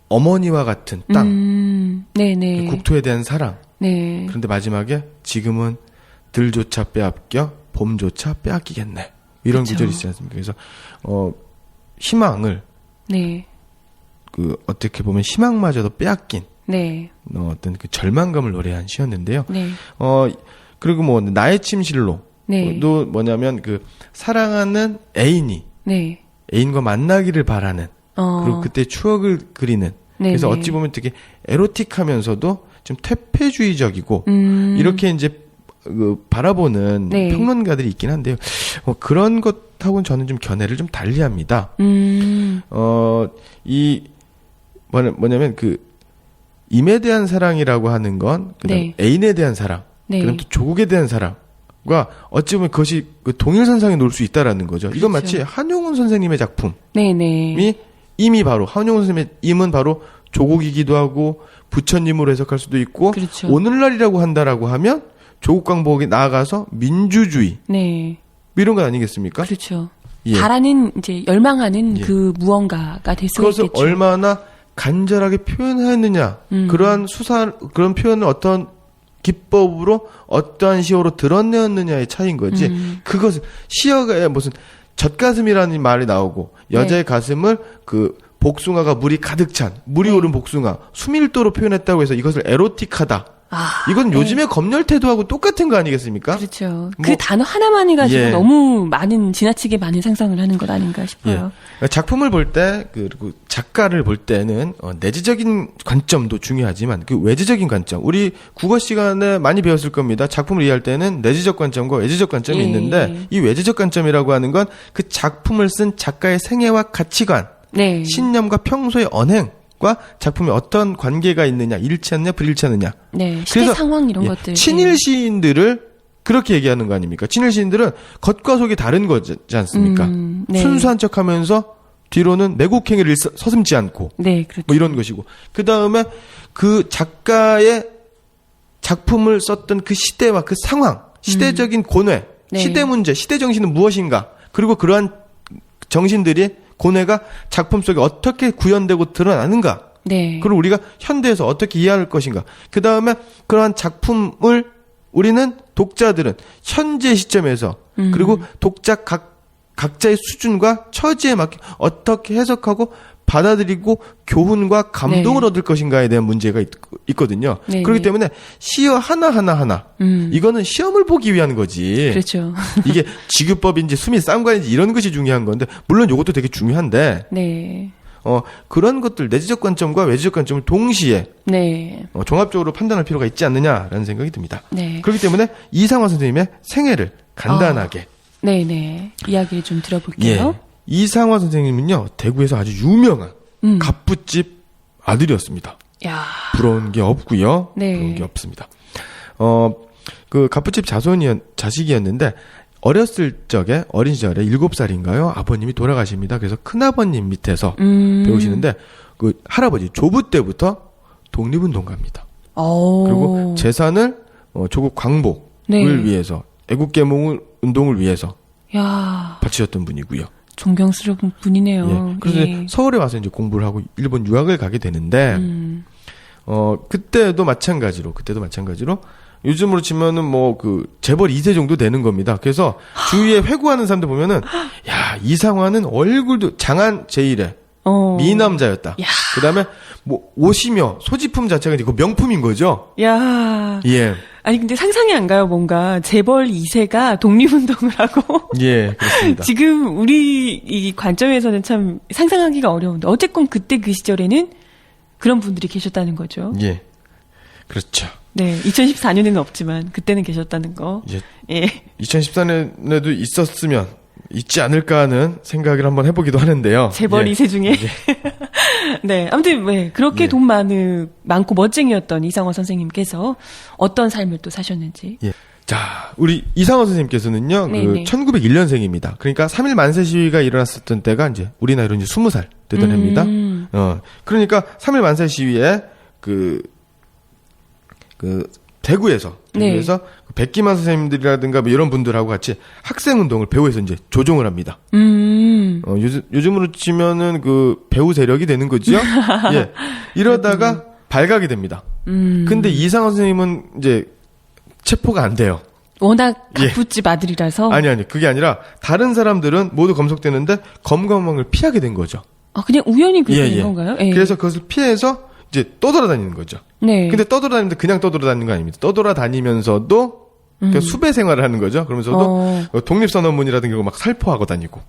어머니와 같은 땅, 네네. 그 국토에 대한 사랑. 네. 그런데 마지막에 지금은 들조차 빼앗겨 봄조차 빼앗기겠네. 이런 그쵸. 구절이 있지 않습니까? 그래서 희망을 네. 그 어떻게 보면 희망마저도 빼앗긴 네. 어떤 그 절망감을 노래한 시였는데요. 네. 그리고 뭐 나의 침실로 네. 또 뭐냐면 그 사랑하는 애인이 네. 애인과 만나기를 바라는 그리고 그때 추억을 그리는 그래서 네네. 어찌 보면 되게 에로틱하면서도 좀 퇴폐주의적이고 이렇게 이제 그 바라보는 네. 평론가들이 있긴 한데요. 그런 것하고는 저는 좀 견해를 좀 달리합니다. 이 뭐냐면 그 임에 대한 사랑이라고 하는 건 그다음 네. 애인에 대한 사랑, 네. 그다음 또 조국에 대한 사랑과 어찌 보면 그것이 그 동일선상에 놓을 수 있다라는 거죠. 그렇죠. 이건 마치 한용운 선생님의 작품이 네네. 이미 바로 한용운 선생님의 임은 바로 조국이기도 하고 부처님으로 해석할 수도 있고 그렇죠. 오늘날이라고 한다라고 하면 조국 광복에 나아가서 민주주의 네. 이런 건 아니겠습니까? 그렇죠. 예. 바라는 이제 열망하는 예. 그 무언가가 될 수 그것을 있겠죠. 얼마나 간절하게 표현하였느냐 그러한 그런 표현을 어떤 기법으로 어떠한 시어로 드러내었느냐의 차이인 거지. 그것을 시어가 무슨 젖가슴이라는 말이 나오고 여자의 네. 가슴을 그 복숭아가 물이 가득 찬 물이 네. 오른 복숭아 수밀도로 표현했다고 해서 이것을 에로틱하다. 이건 요즘의 검열 태도하고 똑같은 거 아니겠습니까? 그렇죠. 뭐- 그 단어 하나만이 가지고 예. 너무 지나치게 많은 상상을 하는 것 아닌가 예. 싶어요. 작품을 볼 때, 그리고 작가를 볼 때는, 내지적인 관점도 중요하지만, 그 외지적인 관점. 우리 국어 시간에 많이 배웠을 겁니다. 작품을 이해할 때는 내지적 관점과 외지적 관점이 예. 있는데, 이 외지적 관점이라고 하는 건 그 작품을 쓴 작가의 생애와 가치관, 네. 신념과 평소의 언행과 작품에 어떤 관계가 있느냐, 일치하느냐, 불일치하느냐. 네. 시대 상황 이런 예, 것들. 친일 시인들을 그렇게 얘기하는 거 아닙니까? 친일 시인들은 겉과 속이 다른 거지 않습니까? 네. 순수한 척하면서 뒤로는 매국행위를 서슴지 않고 네, 그렇죠. 뭐 이런 것이고 그 다음에 그 작가의 작품을 썼던 그 시대와 그 상황, 시대적인 고뇌, 네. 시대 문제, 시대 정신은 무엇인가? 그리고 그러한 정신들이 고뇌가 작품 속에 어떻게 구현되고 드러나는가. 네. 그리고 우리가 현대에서 어떻게 이해할 것인가. 그 다음에 그러한 작품을 우리는 독자들은 현재 시점에서 그리고 독자 각자의 수준과 처지에 맞게 어떻게 해석하고 받아들이고 교훈과 감동을 네. 얻을 것인가에 대한 문제가 있거든요. 네, 그렇기 네. 때문에 시어 하나 이거는 시험을 보기 위한 거지. 그렇죠. 이게 지규법인지 수미 쌍관인지 이런 것이 중요한 건데 물론 이것도 되게 중요한데 네. 그런 것들 내재적 관점과 외재적 관점을 동시에 네. 종합적으로 판단할 필요가 있지 않느냐라는 생각이 듭니다. 네. 그렇기 때문에 이상화 선생님의 생애를 간단하게 네네. 이야기를 좀 들어볼게요. 예. 이상화 선생님은요 대구에서 아주 유명한 갑부집 아들이었습니다. 야. 부러운 게 없고요. 네. 부러운 게 없습니다. 그 갑부집 자식이었는데 어렸을 적에 어린 시절에 7살인가요? 아버님이 돌아가십니다. 그래서 큰아버님 밑에서 배우시는데 그 할아버지 조부 때부터 독립운동가입니다. 그리고 재산을 조국 광복을 네. 위해서 애국개몽 운동을 위해서 야. 바치셨던 분이고요. 존경스러운 분이네요. 예. 그래서 예. 서울에 와서 이제 공부를 하고 일본 유학을 가게 되는데 그때도 마찬가지로 요즘으로 치면은 뭐 그 재벌 2세 정도 되는 겁니다. 그래서 주위에 회고하는 사람들 보면은 야, 이상화는 얼굴도 장안 제1의 미남자였다. 야. 그다음에 뭐 옷이며 소지품 자체가 이제 그 명품인 거죠. 야. 예. 아니 근데 상상이 안 가요. 뭔가 재벌 2세가 독립운동을 하고 예, 그렇습니다. 지금 우리 이 관점에서는 참 상상하기가 어려운데 어쨌건 그때 그 시절에는 그런 분들이 계셨다는 거죠. 예. 그렇죠. 네, 2014년에는 없지만 그때는 계셨다는 거. 예. 예. 2014년에도 있었으면 있지 않을까 하는 생각을 한번 해보기도 하는데요. 재벌 예. 2세 중에. 네, 아무튼 왜 그렇게 예. 돈 많고 멋쟁이였던 이상화 선생님께서 어떤 삶을 또 사셨는지. 예. 자, 우리 이상화 선생님께서는요, 네네. 1901년생입니다. 그러니까 3.1 만세 시위가 일어났었던 때가 이제 우리 나이로 이제 20살 되던 해입니다. 그러니까 3.1 만세 시위에 대구에서 네. 백기만 선생님들이라든가 뭐 이런 분들하고 같이 학생운동을 배우에서 이제 조종을 합니다. 요즘으로 치면은 그 배우 세력이 되는 거죠. 예. 이러다가 발각이 됩니다. 근데 이상화 선생님은 이제 체포가 안 돼요. 워낙 예. 갑부집 아들이라서. 아니, 그게 아니라 다른 사람들은 모두 검속되는데 검거망을 피하게 된 거죠. 아, 그냥 우연히 그렇게 된 건가요? 예. 그래서 그것을 피해서 이제 떠돌아다니는 거죠. 네. 근데 떠돌아다니는데 그냥 떠돌아다니는 거 아닙니다. 떠돌아다니면서도 그러니까 수배 생활을 하는 거죠. 그러면서도 독립선언문이라든가 이거 막 살포하고 다니고.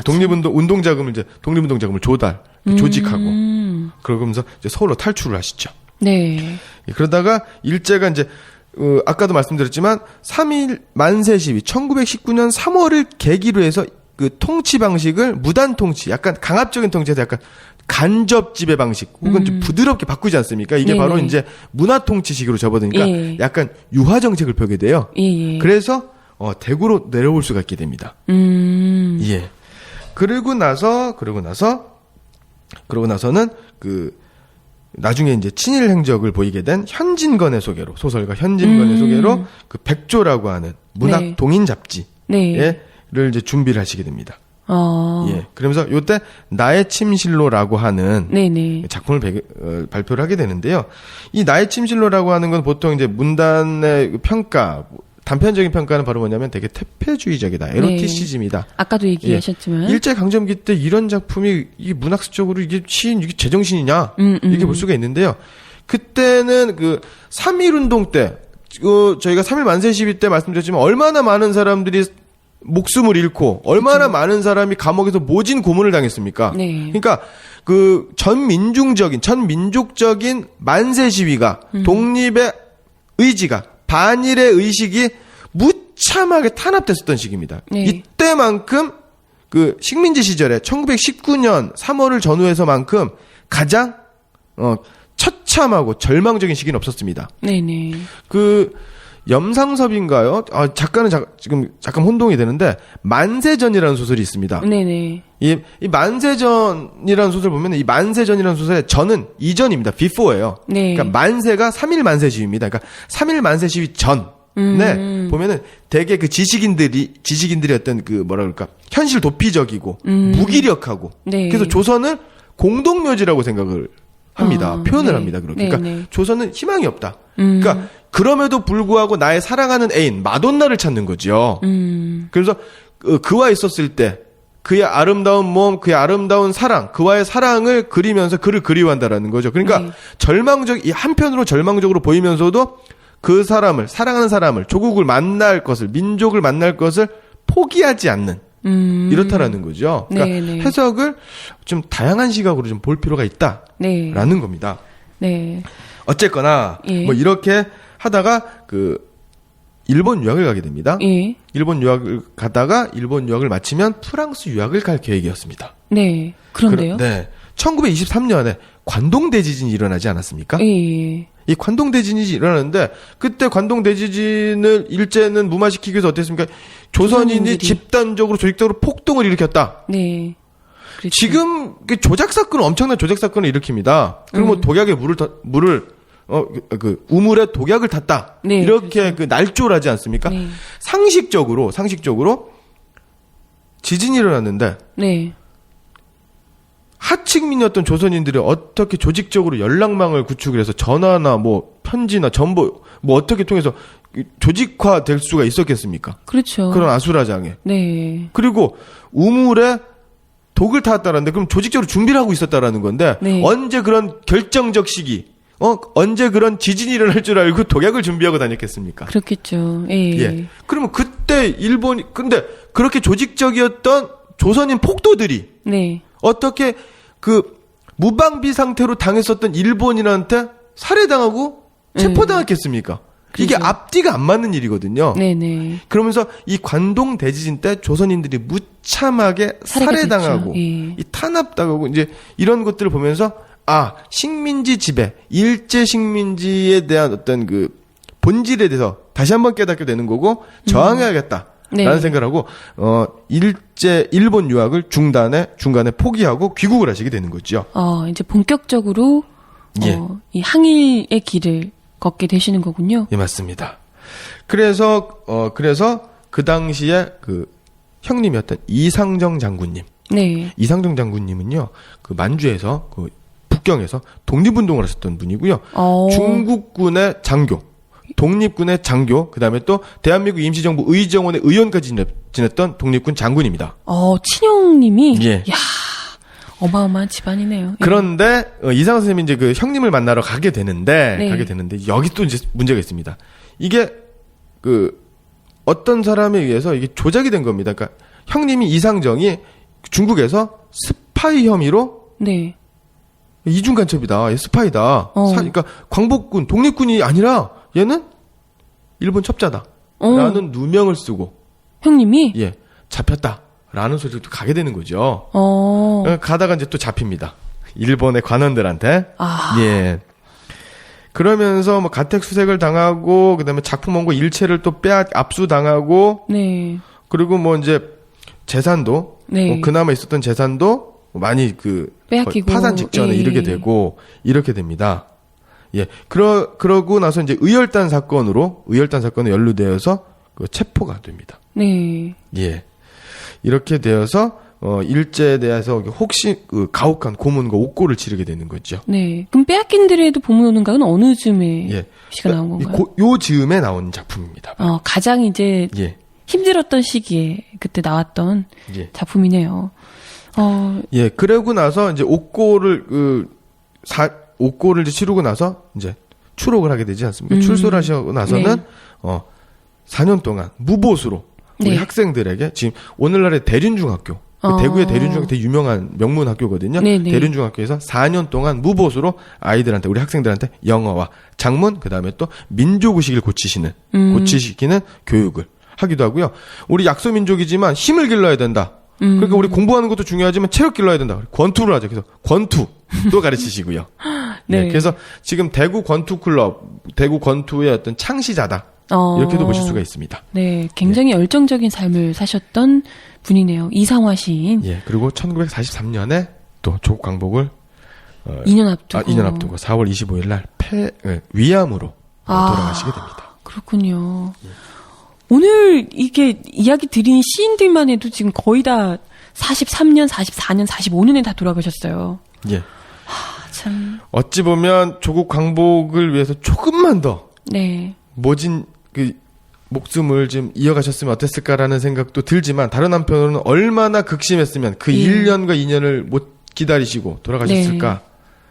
독립운동 자금을 이제 독립운동 자금을 조직하고. 그러면서 이제 서울로 탈출을 하시죠. 네. 그러다가 일제가 이제 아까도 말씀드렸지만 3.1 만세 시위 1919년 3월을 계기로 해서 그 통치 방식을 무단 통치, 약간 강압적인 통치에서 약간 간접 지배 방식 혹은 좀 부드럽게 바꾸지 않습니까? 이게 네네. 바로 이제 문화 통치식으로 접어드니까 예. 약간 유화 정책을 펴게 돼요. 예. 그래서 대구로 내려올 수가 있게 됩니다. 예. 그러고 나서는 나중에 이제 친일 행적을 보이게 된 현진건의 소개로, 소설가 현진건의 소개로 그 백조라고 하는 문학 네. 동인 잡지를 네. 이제 준비를 하시게 됩니다. 어. 예. 그러면서 요때 나의 침실로라고 하는 네네. 작품을 발표를 하게 되는데요. 이 나의 침실로라고 하는 건 보통 이제 문단의 평가, 단편적인 평가는 바로 뭐냐면 되게 퇴폐주의적이다. 에로티시즘이다. 아까도 얘기하셨지만. 일제강점기 때 이런 작품이 이게 문학적으로 이게 시인, 이게 제정신이냐. 이렇게 볼 수가 있는데요. 그때는 3.1 운동 때, 저희가 3.1 만세 시위 때 말씀드렸지만 얼마나 많은 사람들이 목숨을 잃고 얼마나 많은 사람이 감옥에서 모진 고문을 당했습니까? 네. 그러니까 전민족적인 만세 시위가 독립의 의지가 반일의 의식이 무참하게 탄압됐었던 시기입니다. 네. 이때만큼 식민지 시절에 1919년 3월을 전후해서만큼 가장 처참하고 절망적인 시기는 없었습니다. 네네. 염상섭인가요? 작가는 지금 잠깐 혼동이 되는데 만세전이라는 소설이 있습니다. 네네. 이 만세전이라는 소설 보면 이 만세전이라는 소설의 전은 이전입니다. before예요. 네. 그러니까 만세가 3.1 만세 시위입니다. 그러니까 3.1 만세 시위 전. 보면은 되게 그 지식인들이 어떤 그 뭐라 그럴까 현실 도피적이고 무기력하고 네. 그래서 조선을 공동묘지라고 생각을 합니다. 표현을 합니다. 그렇게. 그러니까 조선은 희망이 없다. 그러니까 그럼에도 불구하고 나의 사랑하는 애인 마돈나를 찾는 거죠. 그래서 그와 있었을 때 그의 아름다운 몸, 그의 아름다운 사랑, 그와의 사랑을 그리면서 그를 그리워한다라는 거죠. 그러니까 이 한편으로 절망적으로 보이면서도 그 사람을, 사랑하는 사람을, 조국을 만날 것을, 민족을 만날 것을 포기하지 않는 이렇다라는 거죠. 그러니까 해석을 좀 다양한 시각으로 좀 볼 필요가 있다라는 겁니다. 네. 어쨌거나 뭐 이렇게 하다가 그 일본 유학을 가게 됩니다. 일본 유학을 가다가 일본 유학을 마치면 프랑스 유학을 갈 계획이었습니다. 네. 그런데요? 네. 1923년에 관동 대지진이 일어나지 않았습니까? 이 관동 대지진이 일어나는데 그때 관동 대지진을 일제는 무마시키기 위해서 어땠습니까? 조선인이 집단적으로 조직적으로 폭동을 일으켰다. 네. 그렇죠. 지금 조작 사건은 엄청난 조작 사건을 일으킵니다. 그리고 뭐 독약에 우물에 독약을 탔다. 네, 이렇게 그렇죠. 그 날조라지 않습니까? 네. 상식적으로 지진이 일어났는데 네. 하층민이었던 조선인들이 어떻게 조직적으로 연락망을 구축을 해서 전화나 뭐 편지나 정보 뭐 어떻게 통해서 조직화될 수가 있었겠습니까? 그렇죠. 그런 아수라장에. 네. 그리고 우물에 독을 타왔다라는데 그럼 조직적으로 준비를 하고 있었다라는 건데 네. 언제 그런 결정적 시기 언제 그런 지진이 일어날 줄 알고 독약을 준비하고 다녔겠습니까? 그렇겠죠. 예. 그러면 그때 근데 그렇게 조직적이었던 조선인 폭도들이 네. 어떻게 그 무방비 상태로 당했었던 일본인한테 살해당하고 체포당했겠습니까? 이게 그렇죠. 앞뒤가 안 맞는 일이거든요. 네네. 그러면서 이 관동 대지진 때 조선인들이 무참하게 살해당하고 이 탄압당하고 이제 이런 것들을 보면서 식민지 지배, 일제 식민지에 대한 어떤 그 본질에 대해서 다시 한번 깨닫게 되는 거고 저항해야겠다라는 생각을 하고 일본 유학을 중간에 포기하고 귀국을 하시게 되는 거죠. 이제 본격적으로 이 항일의 길을 걷게 되시는 거군요. 예, 맞습니다. 그래서 그 당시에 그 형님이었던 이상정 장군님. 네. 이상정 장군님은요, 그 만주에서 그 북경에서 독립운동을 하셨던 분이고요. 중국군의 장교, 독립군의 장교, 그 다음에 또 대한민국 임시정부 의정원의 의원까지 지냈던 독립군 장군입니다. 친형님이? 예. 야 어마어마한 집안이네요. 그런데, 이상정 선생님이 이제 그 형님을 만나러 가게 되는데, 여기 또 이제 문제가 있습니다. 이게, 어떤 사람에 의해서 이게 조작이 된 겁니다. 그러니까 형님이 이상정이 중국에서 스파이 혐의로 네. 이중 간첩이다. 얘 스파이다. 그러니까 광복군, 독립군이 아니라 얘는 일본 첩자다. 라는 누명을 쓰고 형님이 잡혔다. 라는 소리도 가게 되는 거죠. 가다가 이제 또 잡힙니다. 일본의 관원들한테. 예. 그러면서 뭐 가택 수색을 당하고 그다음에 작품 원고 일체를 또 압수당하고 네. 그리고 뭐 이제 재산도 그나마 있었던 재산도 많이 빼앗기고 파산 직전에 이르게 되고 이렇게 됩니다. 예. 그러고 나서 이제 의열단 사건에 연루되어서 체포가 됩니다. 네. 예. 이렇게 되어서 일제에 대해서 혹시 가혹한 고문과 옥고를 치르게 되는 거죠. 네. 그럼 빼앗긴들에도 보문오는각은 어느 즈음에 시가 나온 건가요? 요 즈음에 나온 작품입니다. 가장 이제 힘들었던 시기에 그때 나왔던 작품이네요. 예. 그러고 나서 이제 옥고를 이제 치르고 나서 이제 추록을 하게 되지 않습니까? 출소를 하시고 나서는 4년 동안 무보수로 우리 학생들에게 지금 오늘날의 대륜중학교 대구의 대륜중학교 되게 유명한 명문 학교거든요. 대륜중학교에서 4년 동안 무보수로 아이들한테 우리 학생들한테 영어와 작문 그다음에 또 민족의식을 고치시키는 교육을 하기도 하고요. 우리 약소민족이지만 힘을 길러야 된다. 그러니까 우리 공부하는 것도 중요하지만 체력 길러야 된다. 권투를 하죠. 그래서 권투도 가르치시고요. 네. 그래서 지금 대구 권투클럽, 대구 권투의 어떤 창시자다. 이렇게도 보실 수가 있습니다. 네, 굉장히 열정적인 삶을 사셨던 분이네요. 이상화 시인. 예, 그리고 1943년에 또 조국 광복을 2년 앞두고 4월 25일 날 위암으로 돌아가시게 됩니다. 그렇군요. 오늘 이게 이야기 드린 시인들만 해도 지금 거의 다 43년, 44년, 45년에 다 돌아가셨어요. 예. 참. 어찌 보면 조국 광복을 위해서 조금만 더 네. 모진 그 목숨을 좀 이어가셨으면 어땠을까라는 생각도 들지만 다른 한편으로는 얼마나 극심했으면 그 1년과 2년을 못 기다리시고 돌아가셨을까.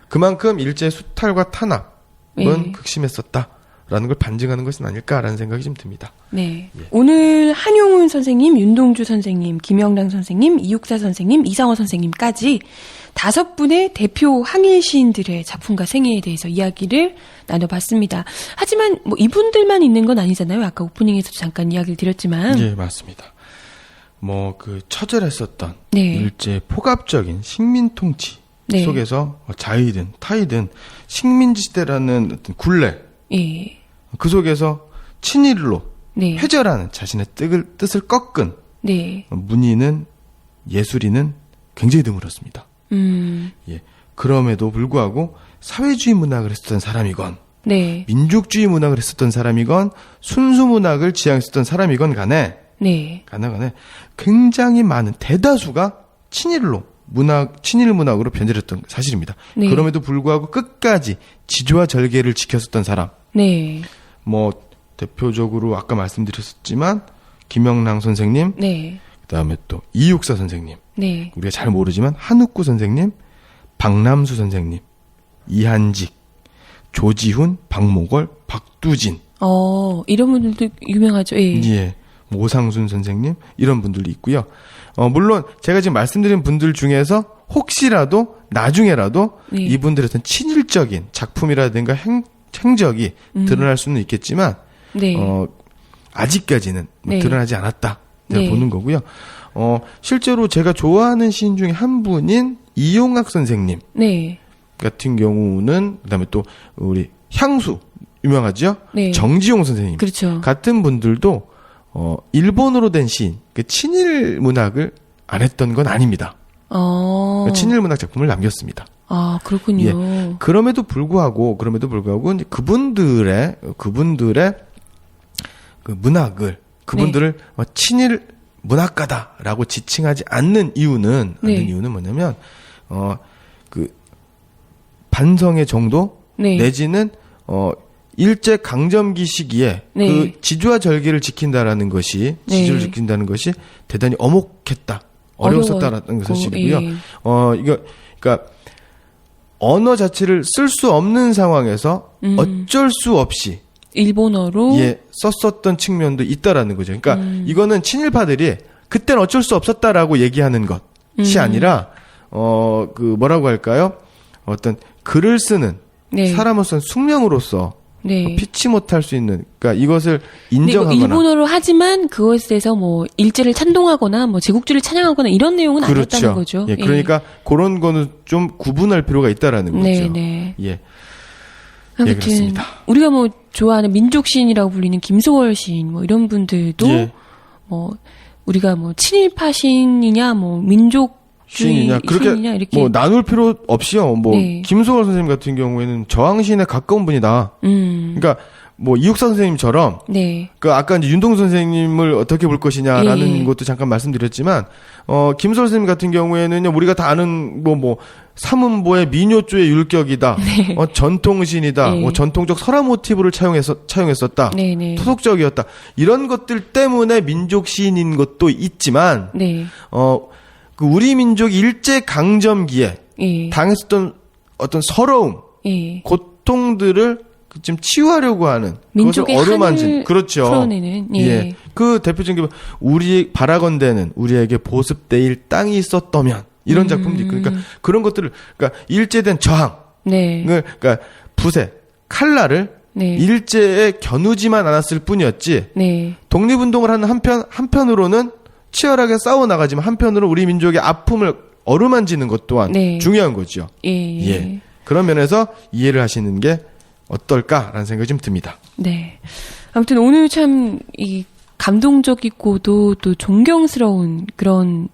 그만큼 일제의 수탈과 탄압은 극심했었다라는 걸 반증하는 것은 아닐까라는 생각이 좀 듭니다. 네. 오늘 한용운 선생님, 윤동주 선생님, 김영랑 선생님, 이육사 선생님, 이상호 선생님까지 5분의 대표 항일 시인들의 작품과 생애에 대해서 이야기를 나눠봤습니다. 하지만 뭐 이분들만 있는 건 아니잖아요. 아까 오프닝에서도 잠깐 이야기를 드렸지만. 예, 맞습니다. 뭐 그 처절했었던 네. 일제의 포갑적인 식민 통치 네. 속에서 자이든 타이든 식민지 시대라는 어떤 굴레 예. 그 속에서 친일로 네. 회절하는 자신의 뜻을 꺾은 네. 문인은 예술인은 굉장히 드물었습니다. 예. 그럼에도 불구하고 사회주의 문학을 했었던 사람이건 네. 민족주의 문학을 했었던 사람이건 순수 문학을 지향했었던 사람이건 간에 네. 굉장히 많은 대다수가 친일 문학으로 변질했던 사실입니다. 네. 그럼에도 불구하고 끝까지 지조와 절개를 지켰었던 사람. 네. 뭐 대표적으로 아까 말씀드렸었지만 김영랑 선생님, 네. 그다음에 또 이육사 선생님, 네. 우리가 잘 모르지만 한욱구 선생님, 박남수 선생님, 이한직, 조지훈, 박목월, 박두진. 이런 분들도 유명하죠. 예. 예. 오상순 선생님 이런 분들도 있고요. 물론 제가 지금 말씀드린 분들 중에서 혹시라도 나중에라도 네. 이분들의 어떤 친일적인 작품이라든가 행적이 드러날 수는 있겠지만 네. 아직까지는 네. 드러나지 않았다 네. 보는 거고요. 실제로 제가 좋아하는 시인 중에 한 분인 이용학 선생님 네. 같은 경우는 그다음에 또 우리 향수 유명하죠. 네. 정지용 선생님 그렇죠. 같은 분들도 일본어로 된 시인, 친일 문학을 안 했던 건 아닙니다. 친일 문학 작품을 남겼습니다. 아, 그렇군요. 예. 그럼에도 불구하고 이제 그분들의 그 문학을 그분들을 친일 문학가다라고 지칭하지 않는 이유는 뭐냐면 그 반성의 정도 네. 내지는 일제 강점기 시기에 네. 그 지주와 절개를 지킨다라는 것이 지주를 지킨다는 것이 대단히 어목했다, 어려웠었다라는 사실이고요. 예. 이거 그러니까 언어 자체를 쓸 수 없는 상황에서 어쩔 수 없이 일본어로 썼었던 측면도 있다라는 거죠. 그러니까 이거는 친일파들이 그때는 어쩔 수 없었다라고 얘기하는 것이 아니라 그 뭐라고 할까요? 어떤 글을 쓰는 사람으로서는 숙명으로서 피치 못할 수 있는, 그러니까 이것을 인정하거나 일본어로 하지만 그것에 대해서 뭐 일제를 찬동하거나 뭐 제국주의를 찬양하거나 이런 내용은 아니었다는 거죠. 예, 그러니까 그런 거는 좀 구분할 필요가 있다라는 거죠. 네. 예. 아무튼 그렇습니다. 우리가 뭐 좋아하는 민족 시인이라고 불리는 김소월 시인 뭐 이런 분들도 뭐 우리가 뭐 친일파 시인이냐 뭐 민족 시인이냐 그렇게 이렇게 뭐 나눌 필요 없이요. 뭐 김소월 선생님 같은 경우에는 저항시인에 가까운 분이다. 그러니까 뭐 이육사 선생님처럼 그 아까 이제 윤동 선생님을 어떻게 볼 것이냐라는 것도 잠깐 말씀드렸지만 김소월 선생님 같은 경우에는요 우리가 다 아는 뭐 삼음보의 민요조의 율격이다. 전통시인이다. 뭐 전통적 설화 모티브를 차용했었다. 토속적이었다. 이런 것들 때문에 민족 시인인 것도 있지만 그 우리 민족이 일제 강점기에 당했었던 어떤 서러움, 고통들을 좀 치유하려고 하는 그것을 어루만진 그렇죠. 풀어내는, 그 대표적인 게 우리 바라건대는 우리에게 보습되일 땅이 있었다면 이런 작품도 있고 그러니까 그런 것들을 그러니까 일제된 저항, 그러니까 부세, 칼날을 일제에 겨누지만 않았을 뿐이었지. 독립운동을 하는 한편으로는 치열하게 싸워 나가지만 한편으로 우리 민족의 아픔을 어루만지는 것 또한 중요한 거죠. 예. 그런 면에서 이해를 하시는 게 어떨까라는 생각이 좀 듭니다. 네. 아무튼 오늘 참 이 감동적이고도 또 존경스러운 그런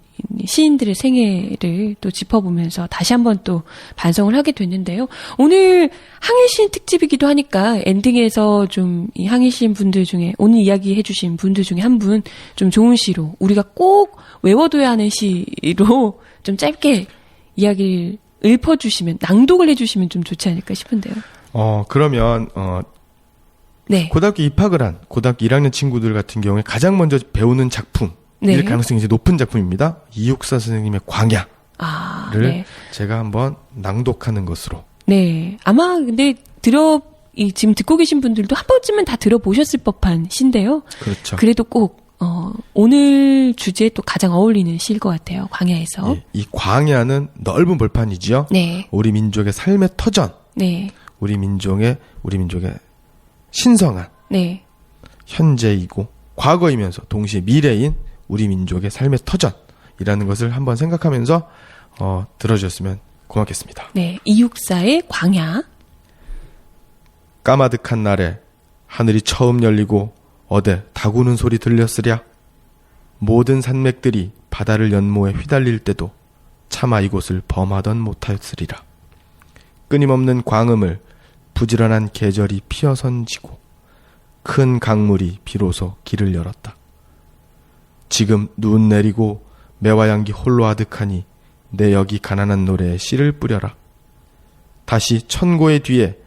시인들의 생애를 또 짚어보면서 다시 한번 또 반성을 하게 됐는데요. 오늘 항일시인 특집이기도 하니까 엔딩에서 좀 이 항일시인 분들 중에 오늘 이야기 해주신 분들 중에 한 분 좀 좋은 시로 우리가 꼭 외워둬야 하는 시로 좀 짧게 이야기를 읊어주시면 낭독을 해주시면 좀 좋지 않을까 싶은데요. 그러면 네. 고등학교 입학을 한 고등학교 1학년 친구들 같은 경우에 가장 먼저 배우는 작품 네. 일 가능성이 이제 높은 작품입니다. 이육사 선생님의 광야를 네. 제가 한번 낭독하는 것으로. 네. 아마 근데 지금 듣고 계신 분들도 한 번쯤은 다 들어보셨을 법한 시인데요. 그렇죠. 그래도 꼭 오늘 주제에 또 가장 어울리는 시일 것 같아요. 광야에서. 예, 이 광야는 넓은 벌판이지요. 네. 우리 민족의 삶의 터전, 네. 우리 민족의 신성한 네. 현재이고 과거이면서 동시에 미래인 우리 민족의 삶의 터전이라는 것을 한번 생각하면서 들어주셨으면 고맙겠습니다. 네. 이육사의 광야. 까마득한 날에 하늘이 처음 열리고 어데 다구는 소리 들렸으랴. 모든 산맥들이 바다를 연모에 휘달릴 때도 차마 이곳을 범하던 못하였으리라. 끊임없는 광음을 부지런한 계절이 피어선지고 큰 강물이 비로소 길을 열었다. 지금 눈 내리고 매화 향기 홀로 아득하니 내 여기 가난한 노래에 씨를 뿌려라. 다시 천고의 뒤에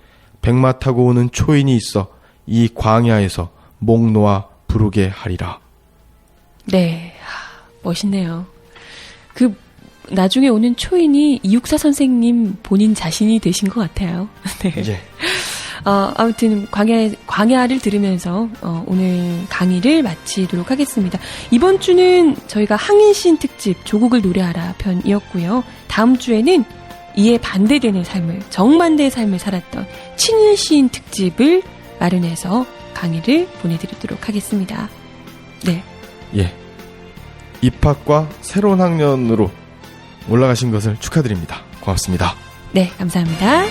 백마 타고 오는 초인이 있어 이 광야에서 목 놓아 부르게 하리라. 네. 멋있네요. 나중에 오는 초인이 이육사 선생님 본인 자신이 되신 것 같아요. 네. 예. 아무튼 광야를 들으면서 오늘 강의를 마치도록 하겠습니다. 이번 주는 저희가 항일시인 특집 조국을 노래하라 편이었고요. 다음 주에는 이에 반대되는 삶을, 정반대의 삶을 살았던 친일시인 특집을 마련해서 강의를 보내드리도록 하겠습니다. 네. 예. 입학과 새로운 학년으로 올라가신 것을 축하드립니다. 고맙습니다. 네, 감사합니다.